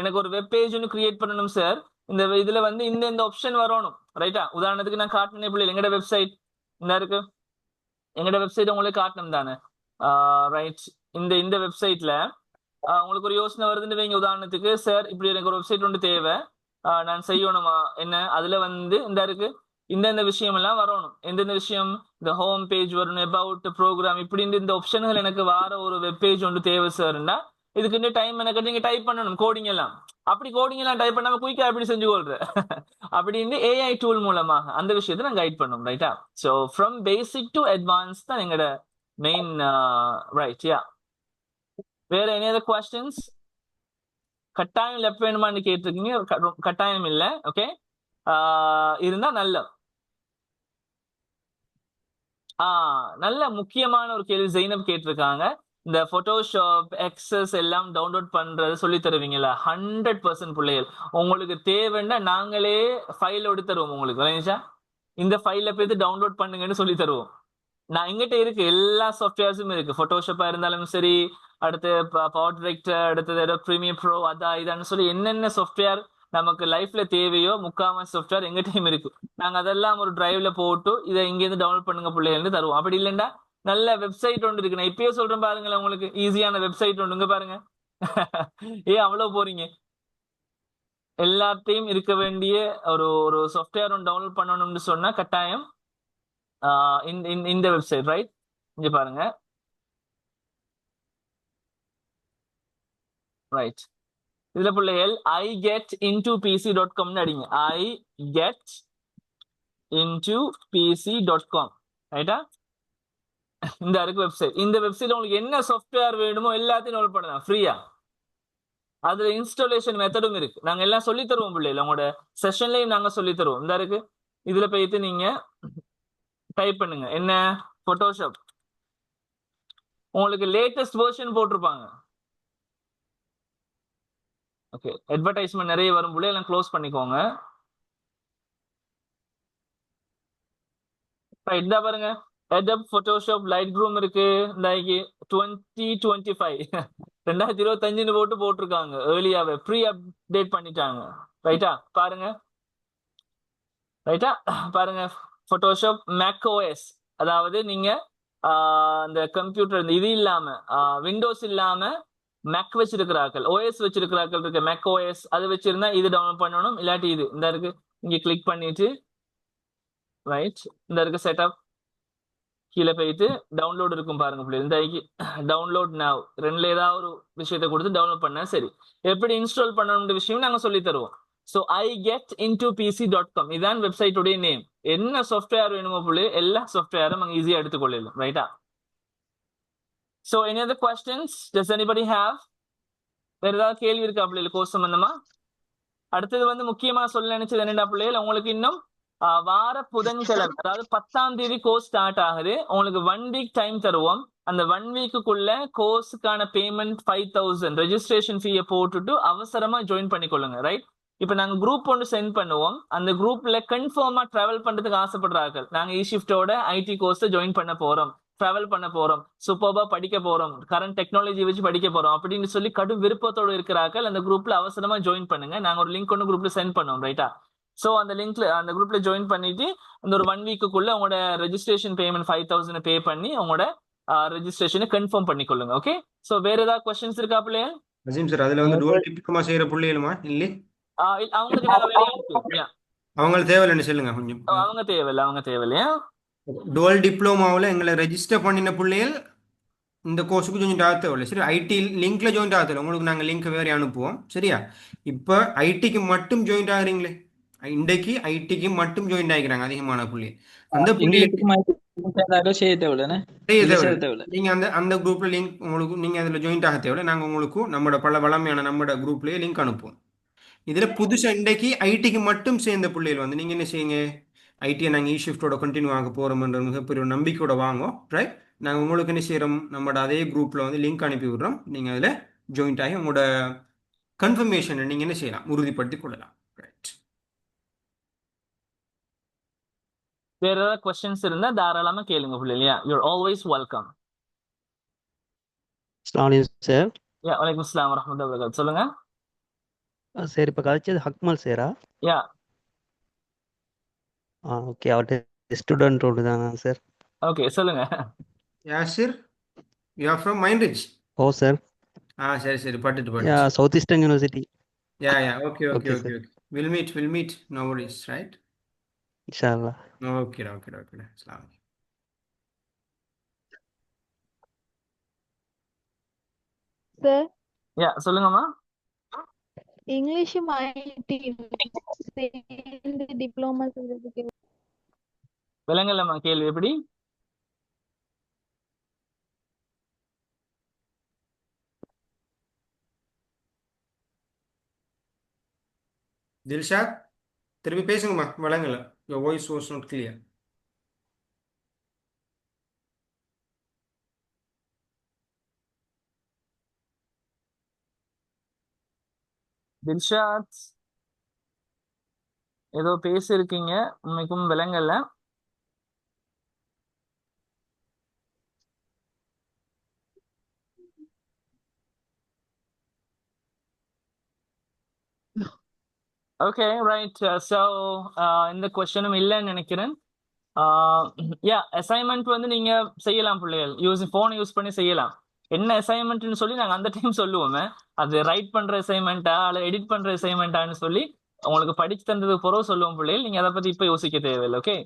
எனக்கு ஒரு வெப் பேஜ் ஒன்று கிரியேட் பண்ணணும் சார், இந்த இதுல வந்து இந்த ஆப்ஷன் வரணும். ரைட்டா? உதாரணத்துக்கு நான் காட்டினேன் பிள்ளைகள், எங்கட வெப்சைட் இந்த இருக்கு, எங்கட வெப்சைட் உங்களுக்கு காட்டணும் தானே? ரைட். இந்த வெப்சைட்ல உங்களுக்கு ஒரு யோசனை வருதுன்னு வைங்க. உதாரணத்துக்கு சார் இப்படி எனக்கு ஒரு வெப்சைட் ஒன்று தேவை, நான் செய்யணுமா என்ன, அதுல வந்து இந்த இருக்கு இந்த விஷயம் எல்லாம் வரணும். எந்தெந்த விஷயம், இந்த ஹோம் பேஜ் வரணும், அபவுட், ப்ரோக்ராம், இப்படி இந்த ஆப்ஷன்கள் எனக்கு வார ஒரு வெப் பேஜ் ஒன்று தேவை சார்னா இதுக்கு டைம் எனக்கு நீங்க டைப் பண்ணணும் கோடிங் எல்லாம். அப்படி கோடிங் எல்லாம் டைப் பண்ணாம குயிக்கா எப்படி செஞ்சு கொள்ற அப்படின்னு ஏஐ டூல் மூலமாக அந்த விஷயத்தை நான் கைட் பண்ணும். ரைட்டா? So from basic to advance தான் எங்களோட மெயின். ரைட்? யா வேற எனி அதர் கொஸ்டின்ஸ்? கட்டாயம் லெஃப்ட் வேணுமான்னு கேட்டிருக்கீங்க. கட்டாயம் இல்லை. ஓகே, இருந்தா நல்ல நல்ல முக்கியமான ஒரு கேள்வி ஜெயினப் கேட்டிருக்காங்க. இந்த போட்டோஷாப் எக்ஸஸ் எல்லாம் டவுன்லோட் பண்றது சொல்லி தருவீங்களா? 100% பிள்ளைகள் உங்களுக்கு தேவைன்னா நாங்களே ஃபைல் எடுத்து தருவோம் உங்களுக்கு. விளையாச்சா? இந்த ஃபைல போய் டவுன்லோட் பண்ணுங்கன்னு சொல்லி தருவோம். நான் எங்கிட்ட இருக்கு எல்லா சாஃப்ட்வேர்ஸும் இருக்கு. போட்டோஷாப்பா இருந்தாலும் சரி, அடுத்து பவர் டிரெக்டர், அடுத்தது ப்ரீமியர் ப்ரோ, இதான்னு சொல்லி என்னென்ன சாஃப்ட்வேர் நமக்கு லைஃப்ல தேவையோ முக்காவாசி சாஃப்ட்வேர் எங்கிட்டயும் இருக்கு. நாங்க அதெல்லாம் ஒரு டிரைவ்ல போட்டு இதை இங்கேருந்து டவுன்லோட் பண்ணுங்க பிள்ளைகள் தருவோம். அப்படி இல்லைன்னா நல்ல வெப்சைட் ஒன்று இருக்கு, நான் இப்பயே சொல்றேன் பாருங்களேன், உங்களுக்கு ஈஸியான வெப்சைட் ஒன்றுங்க பாருங்க. அவ்வளவு போறீங்க, எல்லாத்தையும் இருக்க வேண்டிய ஒரு சாஃப்ட்வேர் ஒன்று டவுன்லோட் பண்ணணும்னு சொன்னா கட்டாயம் இந்த வெப்சைட். ரைட்? இங்க பாருங்க. ரைட், இதுல பிள்ளைகள் igetintoPC.com அடிங்க. igetintoPC.com into pc.com ரைட்டா? இந்த இருக்கு வெப்சைட். இந்த வெப்சைட்ல உங்களுக்கு என்ன சாஃப்ட்வேர் வேணுமோ எல்லாத்தையும் டவுன்லோட் பண்ணலாம் ஃப்ரீயா. அதுல இன்ஸ்டாலேஷன் மெத்தடும் இருக்கு. நாங்க எல்லாம் சொல்லி தருவோம் பிள்ளைல, உங்களோட செஷன்லயும் நாங்க சொல்லி தருவோம். இந்த இருக்கு, இதுல போயிட்டு நீங்க டைப் பண்ணுங்க என்ன போட்டோஷாப். உங்களுக்கு லேட்டஸ்ட் வெர்ஷன் போட்டிருப்பாங்க. ஓகே, அட்வர்டைஸ்மெண்ட் நிறைய வரும் பிள்ளை, எல்லாம் க்ளோஸ் பண்ணிக்கோங்க. ரைட், இதா பாருங்க, Adobe Photoshop Lightroom இருக்கு. இந்த 2025 2025 போட்டிருக்காங்க. ஏர்லியாவே ப்ரீ அப்டேட் பண்ணிட்டாங்க. ரைட்டா? பாருங்க, ரைட்டா பாருங்க, Photoshop macOS, அதாவது நீங்க அந்த கம்ப்யூட்டர் இது இல்லாம விண்டோஸ் இல்லாம மேக் வச்சிருக்கிறார்கள், ஓஎஸ் வச்சிருக்கிறார்கள் இருக்கு, macOS அது வச்சிருந்தா இது டவுன்லோட் பண்ணணும். இல்லாட்டி இது இந்த இருக்கு, இங்க கிளிக் பண்ணிட்டு ரைட் இந்த இருக்கு செட்டப், கீழே போயிட்டு டவுன்லோட் இருக்கும் பாருங்க பிள்ளை. இந்த டவுன்லோட் நவ் ரெண்டுல ஏதாவது ஒரு விஷயத்தை கொடுத்து டவுன்லோட் பண்ணா சரி. எப்படி இன்ஸ்டால் பண்ணணும்ன்ற விஷயம் நாங்க சொல்லி தருவோம். ஸோ igetintopc.com இதான் வெப்சைட்டுடைய நேம். என்ன சாஃப்ட்வேர் வேணுமோ பிள்ளை எல்லா சாஃப்ட்வேரும் அங்கே ஈஸியாக எடுத்துக்கொள்ளலாம். ரைட்டா? So any other questions? Does anybody have? வேற ஏதாவது கேள்வி இருக்கா பிள்ளைகள் கோர்ஸ் சம்பந்தமா? அடுத்தது வந்து முக்கியமா சொல்ல நினைச்சது என்னடா பிள்ளைகள், உங்களுக்கு இன்னும் வார புதன்கிழமை, அதாவது 10ஆம் தேதி கோர்ஸ் ஸ்டார்ட் ஆகுது. உங்களுக்கு 1 வீக் டைம் தருவோம். அந்த 1 வீக்குள்ள கோர்ஸுக்கான பேமெண்ட் 5000 ரெஜிஸ்ட்ரேஷன் ஃபீயை போட்டுட்டு அவசரமா ஜாயின் பண்ணிக்கொள்ளுங்க. ரைட்? இப்ப நாங்க குரூப் ஒன்று சென்ட் பண்ணுவோம். அந்த குரூப்ல கன்ஃபார்மா டிராவல் பண்றதுக்கு ஆசைப்படுறார்கள். நாங்க ஈஷிஃப்டோட ஐடி கோர்ஸை ஜாயின் பண்ண போறோம், டிராவல் பண்ண போறோம், சூப்பர்பா படிக்க போறோம், கரண்ட் டெக்னாலஜி வச்சு படிக்க போறோம் அப்படின்னு சொல்லி கடும் விருப்பத்தோடு இருக்கிறார்கள். அந்த குரூப்ல அவசரமா ஜாயின் பண்ணுங்க. நாங்க ஒரு லிங்க் ஒன்று குரூப்ல சென்ட் பண்ணுவோம். ரைட்டா? ஸோ அந்த லிங்க்ல அந்த குரூப்ல ஜாயின் பண்ணிட்டு அந்த ஒரு 1 வீக்குள்ள உங்களோட ரெஜிஸ்ட்ரேஷன் பேமெண்ட் 5000 பே பண்ணி உங்களோட ரெஜிஸ்ட்ரேஷனை கன்ஃபார்ம் பண்ணிக்கொள்ளுங்க. ஓகே? ஸோ வேற ஏதாவது கொஸ்டின்ஸ் இருக்கா பிள்ளையா? அசீம் சார், அதுல வந்து டுவல் டிப்ளமா செய்யற பிள்ளைகளுமா இல்லை? அவங்களுக்கு நாங்க வேலையை அனுப்புவோம். அவங்களுக்கு தேவையில்லைன்னு சொல்லுங்க கொஞ்சம். அவங்க தேவையில்லையா? டுவல் டிப்ளமாவில் எங்களை ரெஜிஸ்டர் பண்ணின பிள்ளைகள் இந்த கோர்ஸுக்கு ஜாயின் ஆக தேவையில்லை. சரி, ஐடி லிங்க்ல ஜாயின் ஆக தேவை. உங்களுக்கு நாங்கள் லிங்க் வேற அனுப்புவோம். சரியா? இப்போ ஐடிக்கு மட்டும் ஜாயின் ஆகுறீங்களே, இன்றைக்கு ஐடிக்கு மட்டும் ஜாயின் ஆகிக்கிறாங்க அதிகமான புள்ளி. அந்த நீங்க அந்த குரூப்ல லிங்க் உங்களுக்கு நீங்க அதுல ஜாயின் ஆக தேவையில்லை. நாங்க உங்களுக்கு நம்மளோட பல வளமையான நம்மளோட குரூப்லயே லிங்க் அனுப்புவோம். இதுல புதுசா இன்றைக்கு ஐடிக்கு மட்டும் சேர்ந்த பிள்ளைகள் வந்து நீங்க என்ன செய்யுங்க, ஐடியை நாங்கள் ஈஷிஃப்டோட கண்டினியூ ஆக போறோம்ன்ற மிகப்பெரிய ஒரு நம்பிக்கையோட வாங்கோம். ரைட்? நாங்கள் உங்களுக்கு என்ன செய்யறோம், நம்மளோட அதே குரூப்ல வந்து லிங்க் அனுப்பி விடுறோம். நீங்க அதுல ஜாயின் ஆகி உங்களோட கன்ஃபர்மேஷனை நீங்க என்ன செய்யலாம், உறுதிப்படுத்திக் கொள்ளலாம். ரைட்? வேற ஏதாவது கொஸ்டின்ஸ் இருந்தா தாராளமா கேளுங்க பிள்ளையா. You are always welcome. Sir. வலைக்கும் அஸ்ஸலாம் வரஹ்மத்துல்லாஹி வபரகாத்துஹு. சொல்லுங்க சார். இப்போ கழிச்சது ஹக்மல் சாரா? Yeah okay. அவர்கிட்ட ஸ்டூடெண்ட் ரோடு தானா சார்? ஓகே, சொல்லுங்க. Yasir, you are from Mainridge? Oh sir. சரி பட்டு South Eastern University. Okay. Will meet no worries. Right? இன்ஷா அல்லாஹ். ஓகே. அஸ்ஸலாமு அலைக்கும். சார். யா சொல்லுங்கம்மா. இங்கிலீஷும் ஐடி சேர்ந்து டிப்ளமா செய்யறதுக்கு விலங்கல்லம்மா கேள்வி எப்படி? தில்ஷாத், திருப்பி பேசுங்கம்மா. விளங்கல, your voice was not clear. Dilshad ஏதோ பேசியிருக்கீங்க, உண்மைக்கும் விலங்கல்ல. Okay right. ஸோ இந்த கொஸ்டினும் இல்லைன்னு நினைக்கிறேன். அசைன்மெண்ட் வந்து நீங்க செய்யலாம் பிள்ளைகள், போனை யூஸ் பண்ணி செய்யலாம். என்ன அசைன்மெண்ட்னு சொல்லி நாங்கள் அந்த டைம் சொல்லுவோமே, அது ரைட் பண்ற அசைன்மெண்ட்டா அல்லது எடிட் பண்ற அசைன்மெண்ட்டான்னு சொல்லி உங்களுக்கு படிச்சு தந்ததுக்கு பிறகு சொல்லுவோம் பிள்ளைகள். நீங்க அதை பத்தி இப்போ யோசிக்க தேவையில்லை. ஓகே?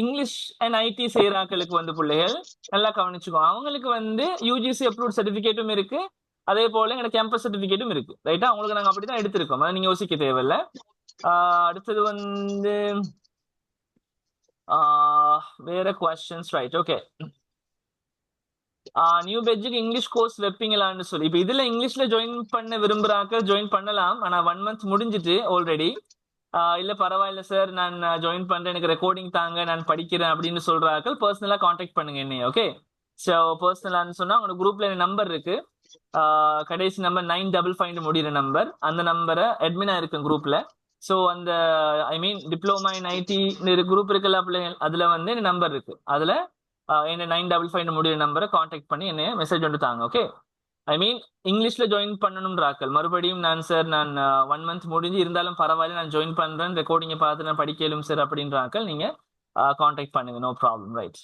இங்கிலீஷ் அண்ட் ஐடி செய்யறாக்களுக்கு வந்து பிள்ளைகள் நல்லா கவனிச்சுக்கோ. அவங்களுக்கு வந்து யூஜிசி அப்ரூவ் சர்டிபிகேட்டும் இருக்கு, அதே போல எங்க கேம்பஸ் சர்டிபிகேட்டும் இருக்கு. ரைட்டா? உங்களுக்கு நாங்கள் அப்படிதான் எடுத்திருக்கோம், அதை நீங்க யோசிக்க தேவையில்லை. அடுத்தது வந்து வேற கொஸ்டின்ஸ் ரைட் ஓகே. நியூ பெட்ஜுக்கு இங்கிலீஷ் கோர்ஸ் வைப்பீங்களான்னு சொல்லி இப்போ இதுல இங்கிலீஷ்ல ஜாயின் பண்ண விரும்புறாக்க ஜாயின் பண்ணலாம். ஆனா 1 month முடிஞ்சிட்டு ஆல்ரெடி. இல்ல பரவாயில்ல சார் நான் ஜாயின் பண்றேன் எனக்கு ரெக்கார்டிங் தாங்க நான் படிக்கிறேன் அப்படின்னு சொல்றாக்கள் பர்சனலா காண்டாக்ட் பண்ணுங்க என்னைய. ஓகே ஸோ பர்சனலான்னு சொன்னா உங்களோட குரூப்ல என் நம்பர் இருக்கு. கடைசி நம்பர் 955 முடிகிற நம்பர். அந்த நம்பரை அட்மினா இருக்கு குரூப்ல. ஸோ அந்த ஐ மீன் டிப்ளமா இன் ஐடி குரூப் இருக்குல்ல பிள்ளைங்க அதுல வந்து என் நம்பர் இருக்கு. அதுல என்ன 955 முடிகிற நம்பரை காண்டாக்ட் பண்ணி என்ன மெசேஜ் ஒன்று தாங்க. ஓகே ஐ மீன் இங்கிலீஷ்ல ஜாயின் பண்ணணும்ன்றாக்கள் மறுபடியும் நான் சார் நான் 1 month முடிஞ்சு இருந்தாலும் பரவாயில்ல நான் ஜாயின் பண்றேன் ரெக்கார்டிங்கை பார்த்து நான் படிக்கலும் சார் அப்படின்றாக்கள் நீங்க காண்டாக்ட் பண்ணுங்க. No problem right.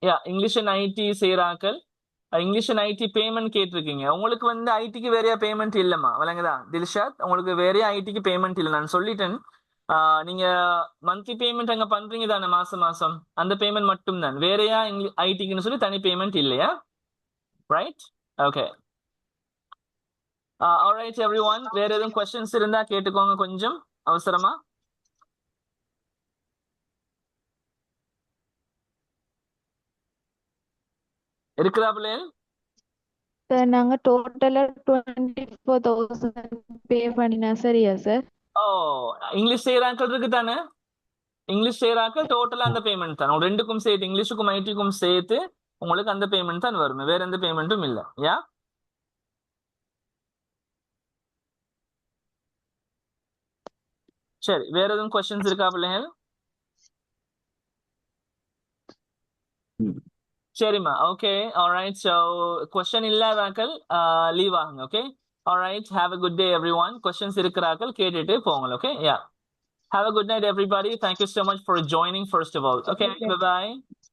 Yeah English and IT செய்யறாக்கள் இங்கிலீஷ் அண்ட் ஐடி பேமெண்ட் கேட்டிருக்கீங்க. உங்களுக்கு வந்து ஐடிக்கு வேறையா பேமெண்ட் இல்லைம்மா விளங்குதா தில்ஷாத்? உங்களுக்கு வேறையா ஐடிக்கு பேமெண்ட் இல்லை நான் சொல்லிட்டேன். நீங்க மந்த்லி பேமெண்ட் அங்க பண்றீங்க தானே மாசம் மாசம் அந்த பேமெண்ட் மட்டும் தான். வேறையா ஐடிக்குன்னு சொல்லி தனி பேமெண்ட் இல்லையா? Right okay. Alright everyone. வேற எதுவும் கொஸ்டின்ஸ் இருந்தா கேட்டுக்கோங்க கொஞ்சம் அவசரமா. இருக்கிறா பிள்ளைகள்? சார் நாங்க டோட்டலா 24,000 பே பண்ணினா சரியா சார்? ஓ இங்கிலீஷ் செய்யறாக்கள் இருக்கு தானே? இங்கிலீஷ் செய்யறாக்கள் டோட்டலா அந்த பேமெண்ட் தான். ரெண்டுக்கும் சேர்த்து இங்கிலீஷுக்கும் ஐடிக்கும் சேர்த்து உங்களுக்கு அந்த பேமெண்ட் தான் வரும். வேற எந்த பேமெண்ட்டும் இல்லை. யா சரி வேற எதுவும் கொஸ்டின்ஸ் இருக்கா பிள்ளைகள்? சரிம்மா ஓகே ஆல்ரைட். ஸோ கொஸ்டின் இல்லாதாக்கள் லீவ் ஆகுங்க. Okay alright. Have a good day everyone. Questions இருக்கிறாக்கள் கேட்டுட்டு போங்க. Okay yeah have a good night everybody. Thank you so much for joining first of all. Okay bye bye.